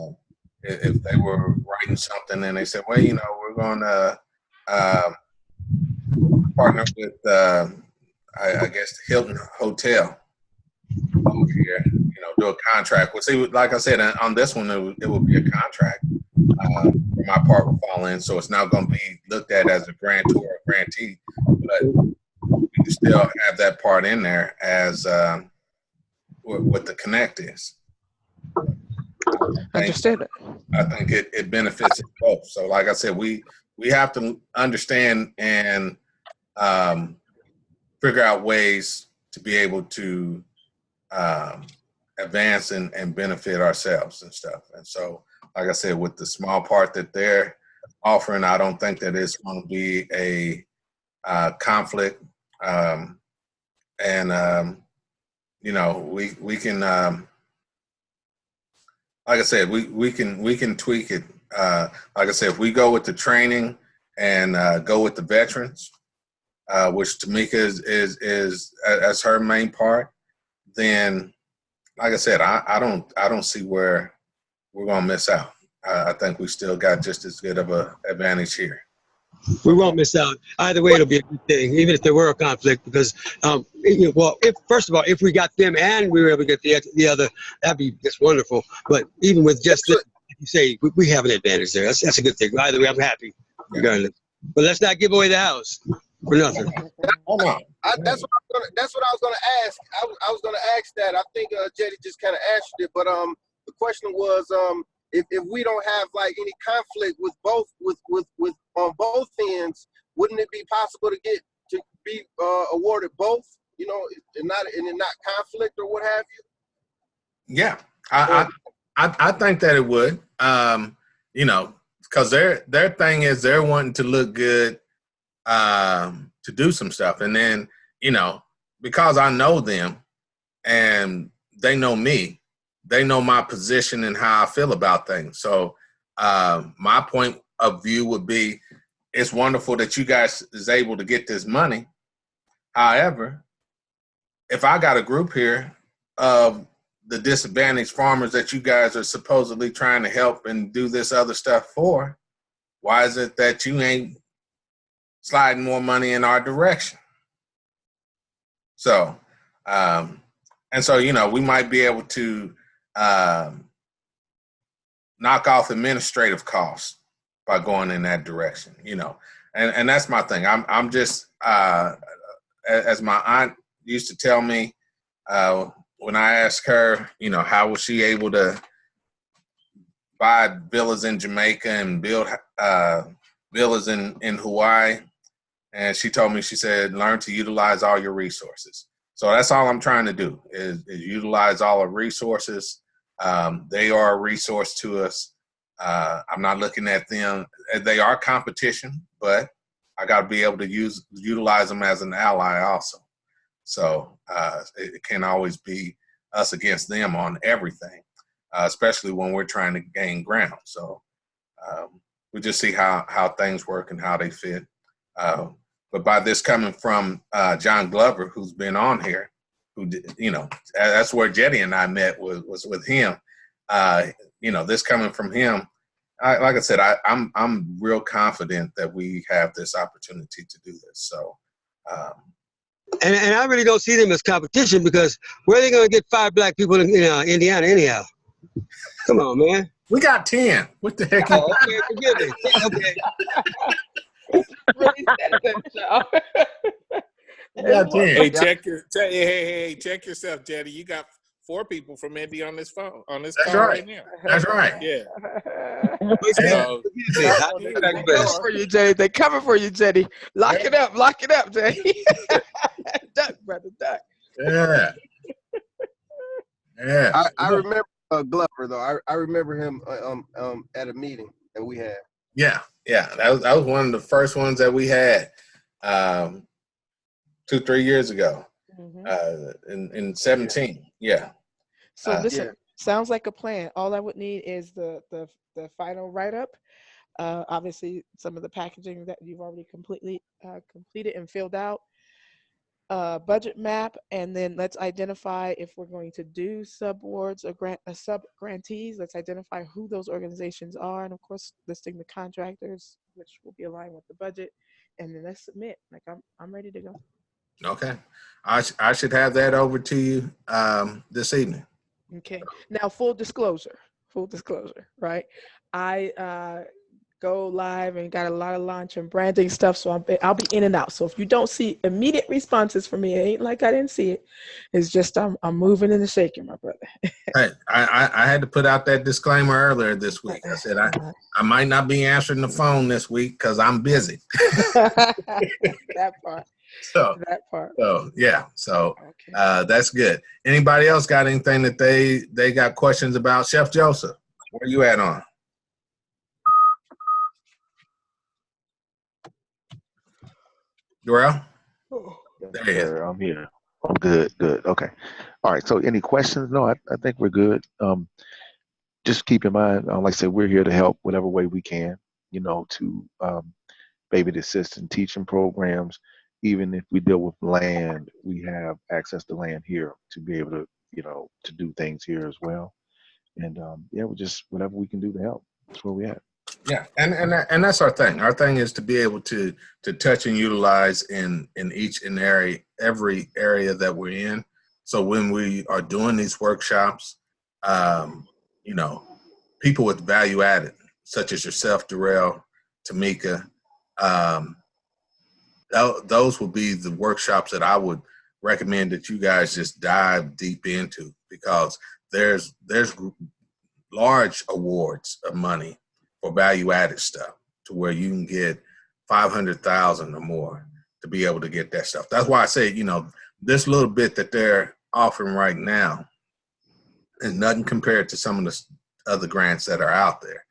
if they were writing something and they said, well, we're going to partner with, I guess, the Hilton Hotel over here, do a contract. Well, see, like I said, on this one, it would be a contract. For my part will fall in, so it's not going to be looked at as a grantor or grantee, but we can still have that part in there as what the connect is. Understood. I think it benefits both. So, like I said, we have to understand and figure out ways to be able to advance and benefit ourselves and stuff. And so, like I said, with the small part that they're offering, I don't think that it's going to be a conflict. We can, like I said, we can tweak it. Like I said, if we go with the training and go with the veterans, which Tamika is as her main part, then, like I said, I don't see where we're gonna miss out. I think we still got just as good of a advantage here. We won't miss out. Either way, it'll be a good thing, even if there were a conflict, because, first of all, if we got them and we were able to get the other, that'd be just wonderful. But even with just this, like you say, we have an advantage there. That's a good thing. Either way, I'm happy, regardless. But let's not give away the house for nothing. That's what I was gonna ask. I was gonna ask that. I think Jetty just kind of answered it, but the question was if we don't have like any conflict with both with on both ends, wouldn't it be possible to be awarded both? And not conflict or what have you? Yeah, I think that it would. Because their thing is they're wanting to look good to do some stuff, and then because I know them and they know me, they know my position and how I feel about things. So my point of view would be, it's wonderful that you guys is able to get this money. However, if I got a group here of the disadvantaged farmers that you guys are supposedly trying to help and do this other stuff for, why is it that you ain't sliding more money in our direction? So, we might be able to knock off administrative costs by going in that direction, and that's my thing. I'm just, as my aunt used to tell me, when I asked her, how was she able to buy villas in Jamaica and build villas in Hawaii? And she told me, she said, learn to utilize all your resources. So that's all I'm trying to do is utilize all our resources. They are a resource to us. I'm not looking at them. They are competition, but I got to be able to utilize them as an ally also. So it can't always be us against them on everything, especially when we're trying to gain ground. So we just see how things work and how they fit. But by this coming from John Glover, who's been on here, that's where Jetty and I met was with him. This coming from him, like I said, I'm real confident that we have this opportunity to do this. So. And I really don't see them as competition, because where are they going to get 5 black people in Indiana anyhow? Come on, man. We got 10. What the heck? Oh, okay, forgive me. Okay. got 10. Hey, check yourself, Jetty. You got 4 people from Indy on this phone That's call right. right now. That's right. Yeah. Yeah. So Knock on it. They coming for you, Jenny. They coming for you, Jenny. Lock it up, Jenny. Duck, brother, duck. Yeah. Yeah. I remember Glover though. I remember him at a meeting that we had. Yeah. That was one of the first ones that we had 2-3 years ago. In 17. Yeah. So listen, Yeah. sounds like a plan. All I would need is the final write-up. Obviously, some of the packaging that you've already completed and filled out. Budget map, and then let's identify if we're going to do subawards or sub grantees. Let's identify who those organizations are, and of course, listing the contractors, which will be aligned with the budget. And then let's submit. Like I'm ready to go. Okay. I should have that over to you this evening. Okay. Now, full disclosure, right? I go live and got a lot of launch and branding stuff, so I'll be in and out. So if you don't see immediate responses from me, it ain't like I didn't see it. It's just I'm moving and shaking, my brother. Hey, I had to put out that disclaimer earlier this week. I said I might not be answering the phone this week because I'm busy. That part. So yeah. So that's good. Anybody else got anything that they got questions about? Chef Joseph, where you at on? Darrell? There he is. I'm here. I'm good. Okay. All right. So any questions? No, I think we're good. Just keep in mind, like I said, we're here to help whatever way we can, to maybe to assist in teaching programs. Even if we deal with land, we have access to land here to be able to, to do things here as well. And we're just whatever we can do to help. That's where we at. Yeah, and that's our thing. Our thing is to be able to touch and utilize in each and every area that we're in. So when we are doing these workshops, people with value added, such as yourself, Darrell, Tamika, those will be the workshops that I would recommend that you guys just dive deep into, because there's large awards of money for value added stuff to where you can get 500,000 or more to be able to get that stuff. That's why I say, this little bit that they're offering right now is nothing compared to some of the other grants that are out there.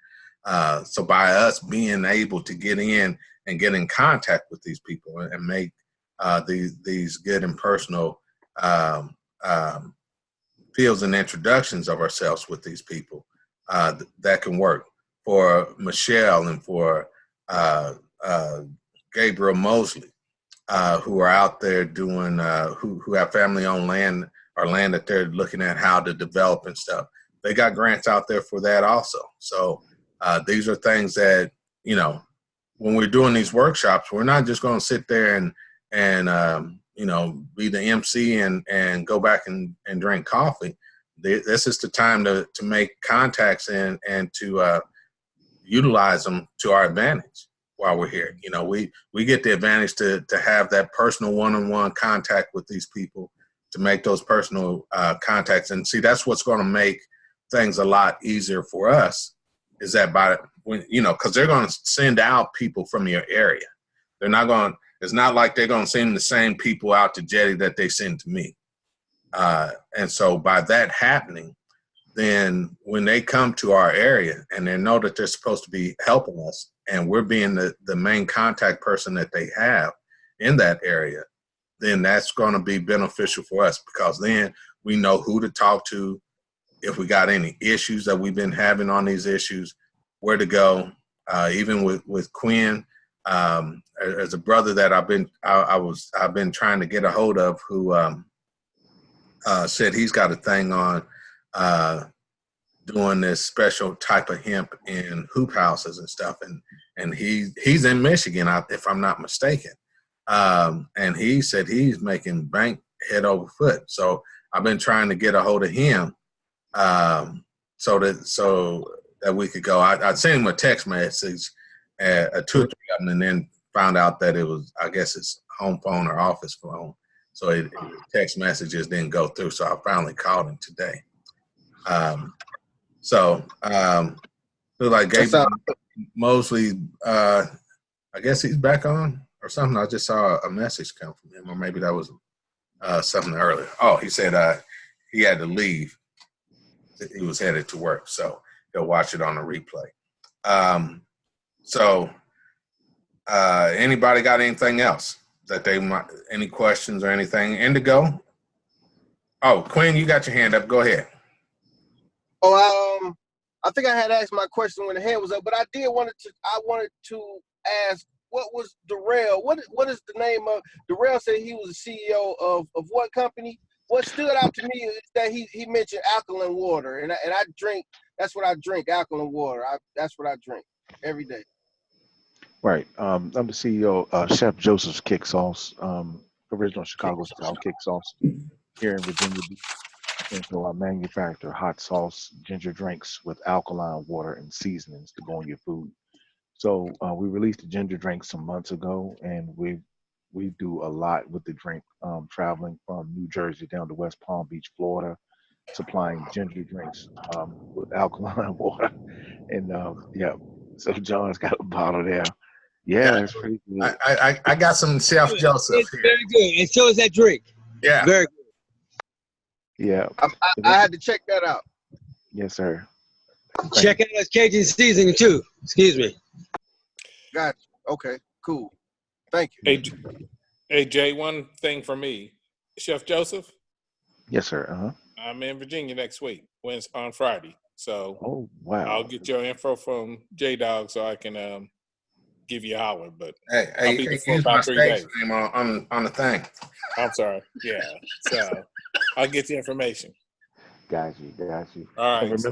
So by us being able to get in and get in contact with these people and make these good and personal fields and introductions of ourselves with these people, that can work. For Michelle and for Gabriel Mosley, who are out there doing, who have family-owned land or land that they're looking at how to develop and stuff. They got grants out there for that also. So these are things that, when we're doing these workshops, we're not just going to sit there and be the MC and go back and drink coffee. This is the time to make contacts and to utilize them to our advantage while we're here. We get the advantage to have that personal one-on-one contact with these people, to make those personal contacts. And see, that's what's going to make things a lot easier for us, is that because they're going to send out people from your area. It's not like they're going to send the same people out to Jetty that they send to me. And so by that happening, then when they come to our area and they know that they're supposed to be helping us, and we're being the main contact person that they have in that area, then that's going to be beneficial for us, because then we know who to talk to. If we got any issues that we've been having on these issues, where to go. Even with Quinn, as a brother that I've been trying to get a hold of, who said he's got a thing on doing this special type of hemp in hoop houses and stuff, and he's in Michigan, if I'm not mistaken, and he said he's making bank head over foot. So I've been trying to get a hold of him, so that we could go. I'd send him a text message, 2 or 3 of them, and then found out that it was, I guess it's home phone or office phone. So text messages didn't go through. So I finally called him today. Feel like Gabriel Mosley, I guess he's back on or something. I just saw a message come from him, or maybe that was something earlier. Oh, he said he had to leave. He was headed to work, so he'll watch it on the replay. Anybody got anything else that they might, any questions or anything? Indigo? Oh, Quinn, you got your hand up. Go ahead. Oh, I think I had asked my question when the hand was up, but I wanted to ask, what was Darrell? What is the name of Darrell? Said he was the CEO of what company? What stood out to me is that he mentioned alkaline water, and I drink. That's what I drink, alkaline water. That's what I drink every day. Right. I'm the CEO of Chef Joseph's Kick Sauce, original Chicago style kick sauce here in Virginia Beach. And so I manufacture hot sauce, ginger drinks with alkaline water and seasonings to go on your food. So we released the ginger drink some months ago, and we do a lot with the drink, traveling from New Jersey down to West Palm Beach, Florida, supplying ginger drinks with alkaline water. And yeah, so John's got a bottle there. Yeah, it's pretty good. I got some Chef Joseph It's here. very good. And so is that drink. Yeah. Very good. Yeah. I had to check that out. Yes, sir. Check out his Cajun seasoning too. Excuse me. Gotcha. Okay, cool. Thank you. Hey, Jay, one thing for me. Chef Joseph? Yes, sir. I'm in Virginia next week, on Friday. So Oh, wow. I'll get your info from J-Dog so I can give you a holler. But Hey, I'll you be there can't for use my about 3 stage days. name on the thing. I'm sorry. Yeah. So I'll get the information. Got you. All And right.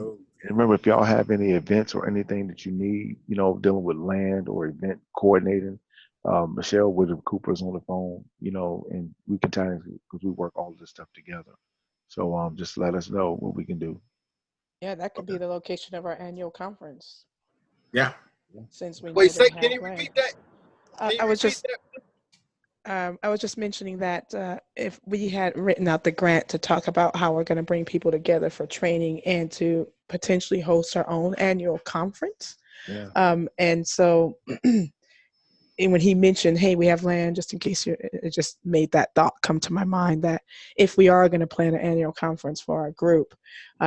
remember, if y'all have any events or anything that you need, dealing with land or event coordinating, Michelle Woodard Cooper's on the phone, and we can tie in because we work all of this stuff together. So just let us know what we can do. Yeah, that could be the location of our annual conference. Yeah. Since we Wait, can you repeat that? I was just mentioning that if we had written out the grant to talk about how we're going to bring people together for training and to potentially host our own annual conference. Yeah. And so and when he mentioned, hey, we have land, just in case it just made that thought come to my mind that if we are going to plan an annual conference for our group,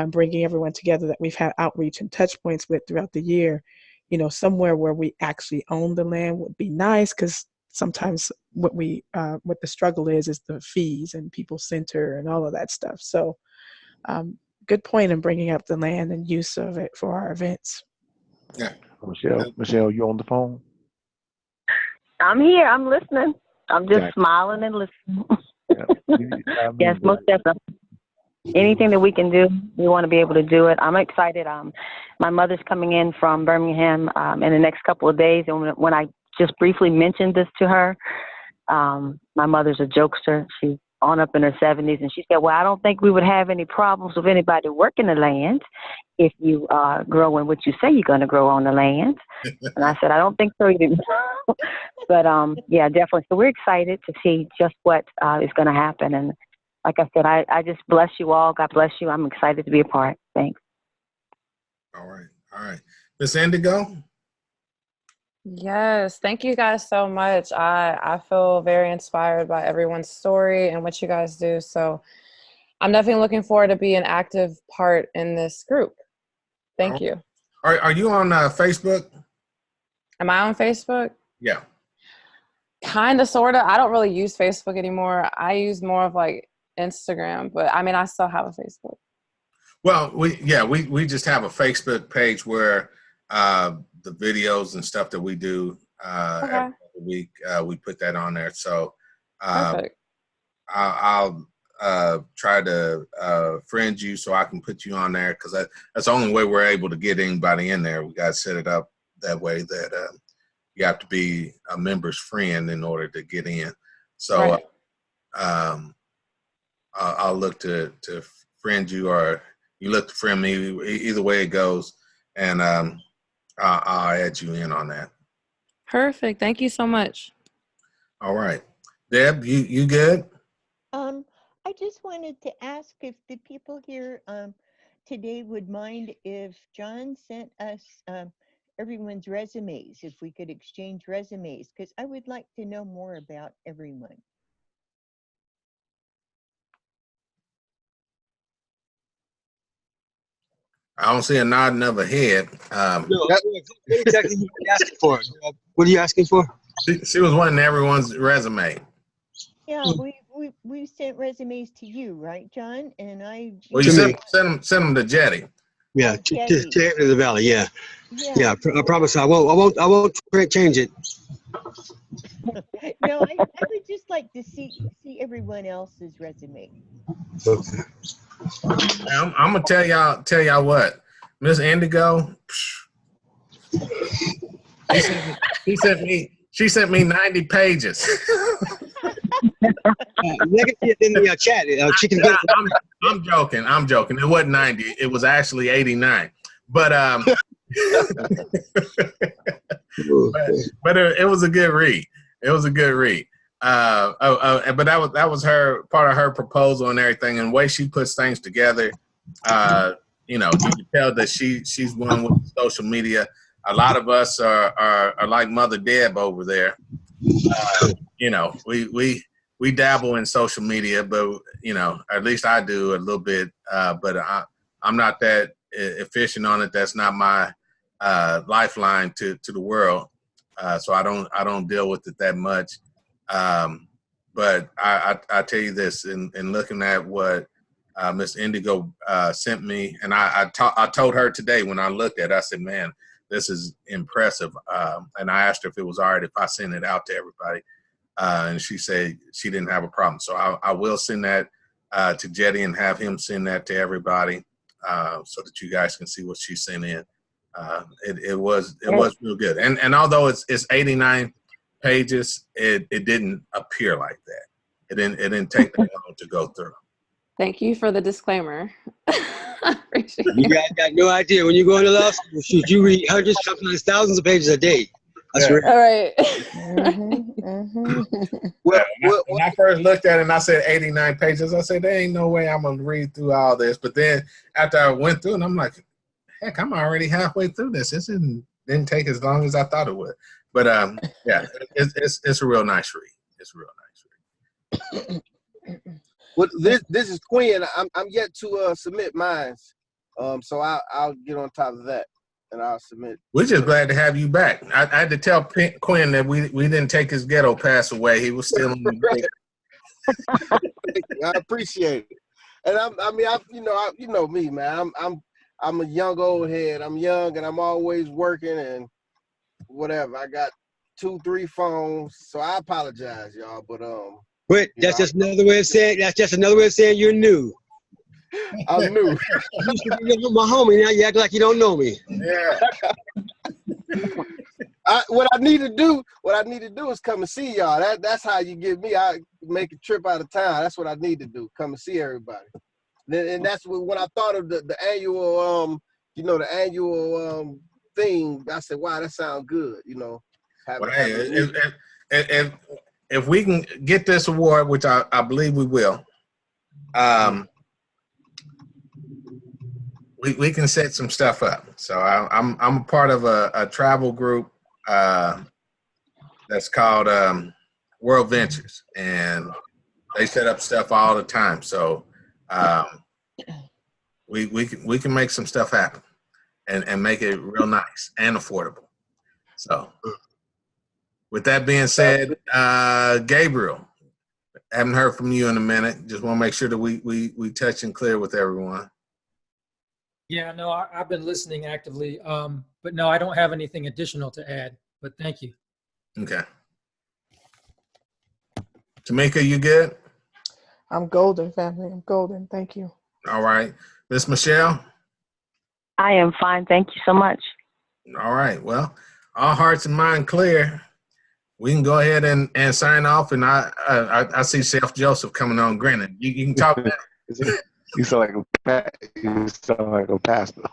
bringing everyone together that we've had outreach and touch points with throughout the year, somewhere where we actually own the land would be nice, because sometimes what the struggle is the fees and people center and all of that stuff. So good point in bringing up the land and use of it for our events. Yeah. Michelle, you on the phone? I'm here. I'm listening. I'm just smiling and listening. Yes, most definitely. Anything that we can do, we want to be able to do it. I'm excited. My mother's coming in from Birmingham in the next couple of days. And when I just briefly mentioned this to her, my mother's a jokester. She's on up in her 70s. And she said, well, I don't think we would have any problems with anybody working the land if you are growing what you say you're going to grow on the land. And I said, I don't think so either. But yeah, definitely. So we're excited to see just what is going to happen. And like I said, I just bless you all. God bless you. I'm excited to be a part. Thanks. All right. Miss Indigo? Yes, thank you guys so much. I feel very inspired by everyone's story and what you guys do. So I'm definitely looking forward to be an active part in this group. Thank you. Are you on Facebook? Am I on Facebook? Yeah. Kind of, sort of. I don't really use Facebook anymore. I use more of like Instagram, but I mean, I still have a Facebook. Well, we just have a Facebook page where the videos and stuff that we do every week, we put that on there. So I'll try to friend you so I can put you on there, because that's the only way we're able to get anybody in there. We got to set it up that way that you have to be a member's friend in order to get in. So I'll look to friend you, or you look to friend me. Either way it goes, and I'll add you in on that. Perfect. Thank you so much. All right. Deb, you good? I just wanted to ask if the people here today would mind if John sent us everyone's resumes, if we could exchange resumes, because I would like to know more about everyone. I don't see a nodding of a head. No, what exactly are you asking for? What are you asking for? She was wanting everyone's resume. Yeah, we sent resumes to you, right, John? And Well, you To send them to Jetty. Yeah, Jetty. to the valley. Yeah, Yeah. yeah. I promise I won't change it. No, I would just like to see everyone else's resume. Okay. I'm gonna tell y'all what, Miss Indigo. She sent me 90 pages. Negative in the chat. She can get. I'm joking. It wasn't 90. It was actually 89. But but it was a good read. It was a good read. But that was her part of her proposal and everything, and the way she puts things together. You can tell that she's one with social media. A lot of us are like Mother Deb over there. We dabble in social media, but at least I do a little bit. But I'm not that efficient on it. That's not my lifeline to the world. So I don't deal with it that much. But I tell you this, in looking at what Miss Indigo sent me, and I told her today when I looked at it, I said, man, this is impressive. And I asked her if it was all right if I send it out to everybody. And she said she didn't have a problem. So I will send that to Jetty and have him send that to everybody so that you guys can see what she sent in. It was real good. And although it's 89 pages, it didn't appear like that. It didn't take that long to go through. Thank you for the disclaimer. I appreciate You guys got no idea when you go into law school. Shoot, you read hundreds, sometimes thousands of pages a day. That's right. All right. When I first looked at it and I said 89 pages, I said, there ain't no way I'm going to read through all this. But then after I went through it, I'm like, heck, I'm already halfway through this. This didn't take as long as I thought it would. But yeah, it's a real nice read. It's a real nice read. Well, this is Quinn. I'm yet to submit mine. So I'll get on top of that. And I'll submit. We're just glad to have you back. I had to tell Quinn that we didn't take his ghetto pass away. He was still in the I appreciate it. And you know me, man. I'm a young old head. I'm young and I'm always working and whatever. I got 2-3 phones, so I apologize, y'all. But Wait, that's just another way of saying you're new. I'm new. You used to be my homie. Now you act like you don't know me. Yeah. What I need to do is come and see y'all. That's how you get me. I make a trip out of town. That's what I need to do. Come and see everybody. And that's when I thought of the annual thing. I said, wow, that sounds good. Well, if we can get this award, which I believe we will, we can set some stuff up. So I'm a part of a travel group that's called World Ventures, and they set up stuff all the time. So we can make some stuff happen and make it real nice and affordable. So with that being said, Gabriel, haven't heard from you in a minute. Just want to make sure that we touch and clear with everyone. Yeah, no, I've been listening actively, but no, I don't have anything additional to add, but thank you. Okay. Tamika, you good? I'm golden, family. I'm golden. Thank you. All right. Miss Michelle? I am fine. Thank you so much. All right. Well, all hearts and mind clear. We can go ahead and sign off, and I see Chef Joseph coming on grinning. You can talk now. You sound like a pastor.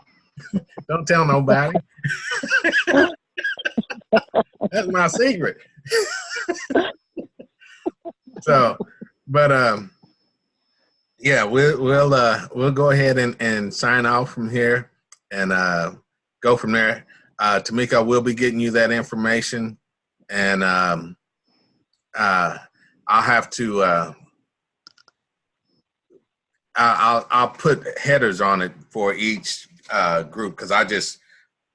Don't tell nobody. That's my secret. So, but yeah, we'll go ahead and sign off from here and go from there. Tamika will be getting you that information, and I'll have to. I'll put headers on it for each group because I just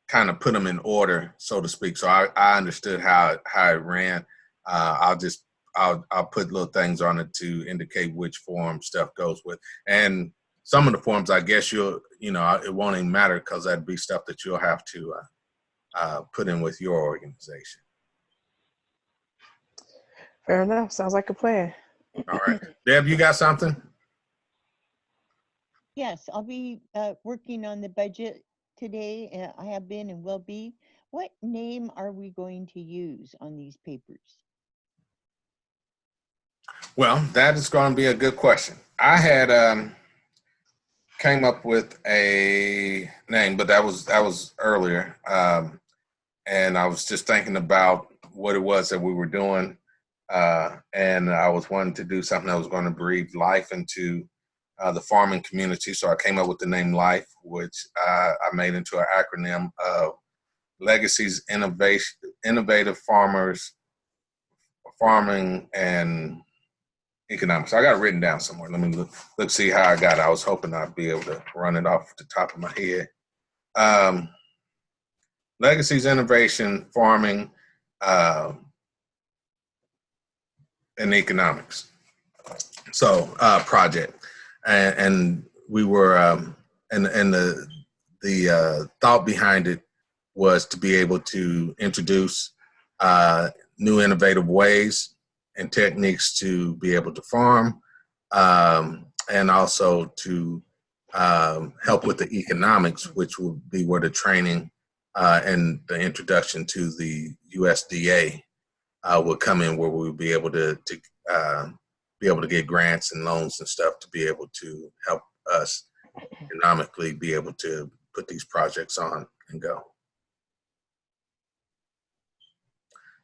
kind of put them in order, so to speak. So I understood how it ran. I'll put little things on it to indicate which form stuff goes with. And some of the forms, I guess it won't even matter because that'd be stuff that you'll have to put in with your organization. Fair enough. Sounds like a plan. All right. Deb, you got something? Yes, I'll be working on the budget today. I have been and will be. What name are we going to use on these papers? Well, that is going to be a good question. I had came up with a name, but that was earlier, and I was just thinking about what it was that we were doing, and I was wanting to do something that was going to breathe life into the farming community. So I came up with the name LIFE, which I made into an acronym of Legacies, Innovative Farmers, Farming, and Economics. I got it written down somewhere. Let me look see how I got it. I was hoping I'd be able to run it off the top of my head. Legacies, Innovation, Farming, and Economics. So project. And we were, and the thought behind it was to be able to introduce new innovative ways and techniques to be able to farm, and also to help with the economics, which will be where the training and the introduction to the USDA will come in, where we'll be able to get grants and loans and stuff to be able to help us economically be able to put these projects on and go.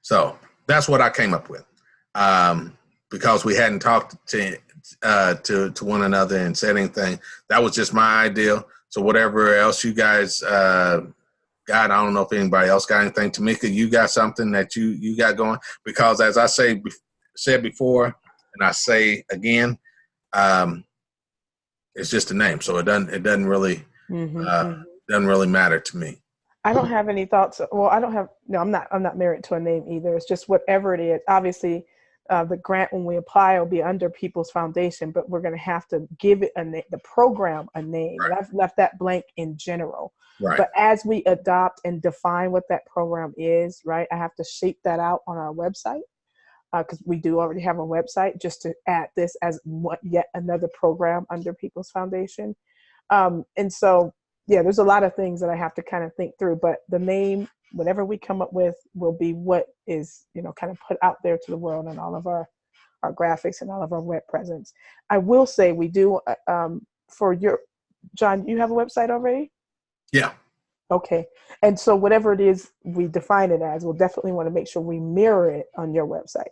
So that's what I came up with, because we hadn't talked to one another and said anything. That was just my idea. So whatever else you guys got, I don't know if anybody else got anything. Tamika, you got something that you got going? Because as I said before, and I say again, it's just a name, so it doesn't really matter to me. I don't have any thoughts. Well, I'm not married to a name either. It's just whatever it is. Obviously, the grant when we apply will be under People's Foundation, but we're going to have to give it the program a name. Right. And I've left that blank in general. Right. But as we adopt and define what that program is, right, I have to shape that out on our website. Because we do already have a website, just to add this as yet another program under People's Foundation. And so, yeah, there's a lot of things that I have to kind of think through, but the name, whatever we come up with, will be what is, kind of put out there to the world and all of our graphics and all of our web presence. I will say we do, John, you have a website already? Yeah. Okay. And so whatever it is we define it as, we'll definitely want to make sure we mirror it on your website.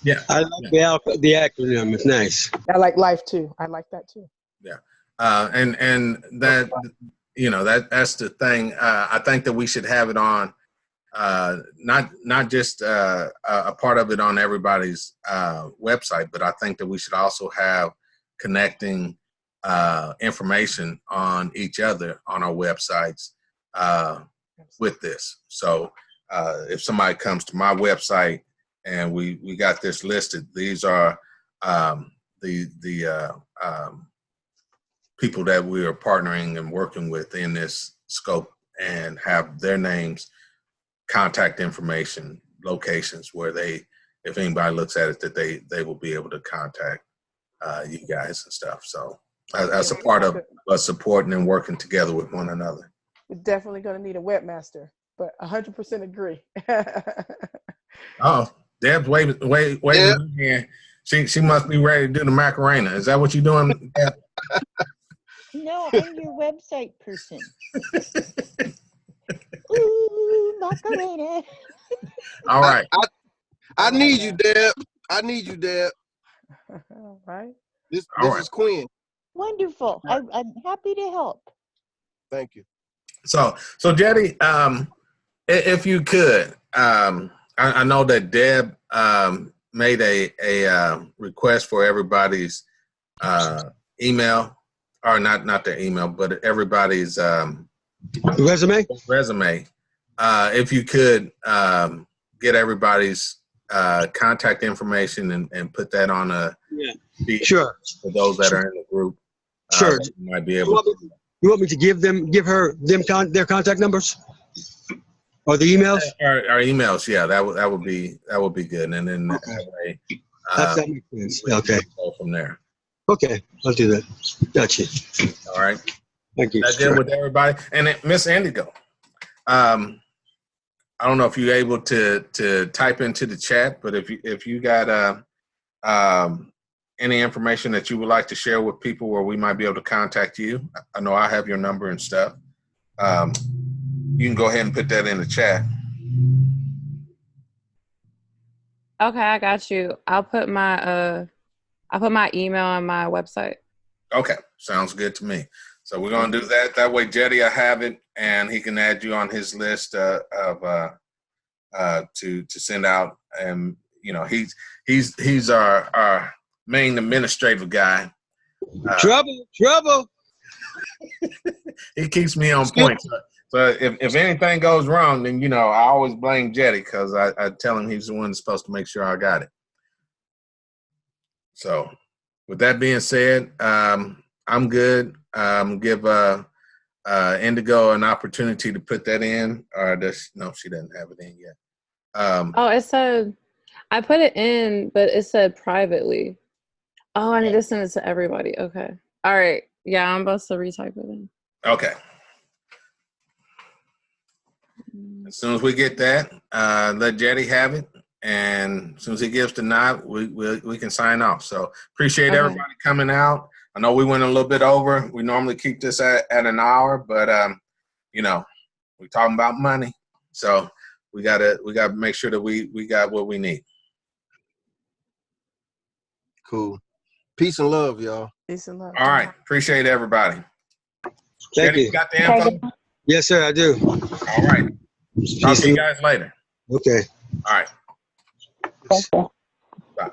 Yeah, I like the acronym. It's nice. I like LIFE too. I like that too. Yeah, and that that's the thing. I think that we should have it on, not just a part of it on everybody's website, but I think that we should also have connecting information on each other on our websites with this. So if somebody comes to my website and we got this listed, these are the people that we are partnering and working with in this scope, and have their names, contact information, locations where if anybody looks at it, that they will be able to contact you guys and stuff. So that's a part of us supporting and working together with one another. We're definitely going to need a webmaster, but 100% agree. Oh, Deb's waving here. She must be ready to do the Macarena. Is that what you're doing, Deb? No, I'm your website person. Ooh, Macarena. All right. I need you, Deb. I need you, Deb. All right. This All right. is Quinn. Wonderful. I'm happy to help. Thank you. So Jetty, if you could, I know that Deb made a request for everybody's email, or not their email, but everybody's Resume? resume. If you could get everybody's contact information and put that on a sheet Sure. for those that are in the group. Sure. That you might be able to. You want me to give her their contact numbers or the emails? Our emails, yeah, that would be good, and then that way, That makes sense. we can Okay. go from there. Okay, I'll do that. Gotcha. All right, Thank you. that's good with everybody. And then, Miss Indigo, I don't know if you're able to type into the chat, but if you got any information that you would like to share with people where we might be able to contact you, I know I have your number and stuff. You can go ahead and put that in the chat. Okay, I got you. I'll put my email on my website. Okay, sounds good to me. So we're gonna do that. That way, Jetty, I have it, and he can add you on his list to send out. And you know, he's our main administrative guy. Trouble. He keeps me on point. So if anything goes wrong, then, you know, I always blame Jetty because I tell him he's the one that's supposed to make sure I got it. So with that being said, I'm good. Give Indigo an opportunity to put that in. Or no, she doesn't have it in yet. It said, I put it in, but it said privately. Oh, I need to send it to everybody. Okay. All right. Yeah, I'm about to retype it in. Okay. As soon as we get that, let Jetty have it, and as soon as he gives the nod, we can sign off. So appreciate everybody coming out. I know we went a little bit over. We normally keep this at an hour, but you know, we're talking about money, so we gotta make sure that we got what we need. Cool. Peace and love, y'all. Peace and love. All right, appreciate everybody. Thank Jetty, you. got the info? Yes, sir, I do. All right. Talk to you guys later. Okay. All right. Bye.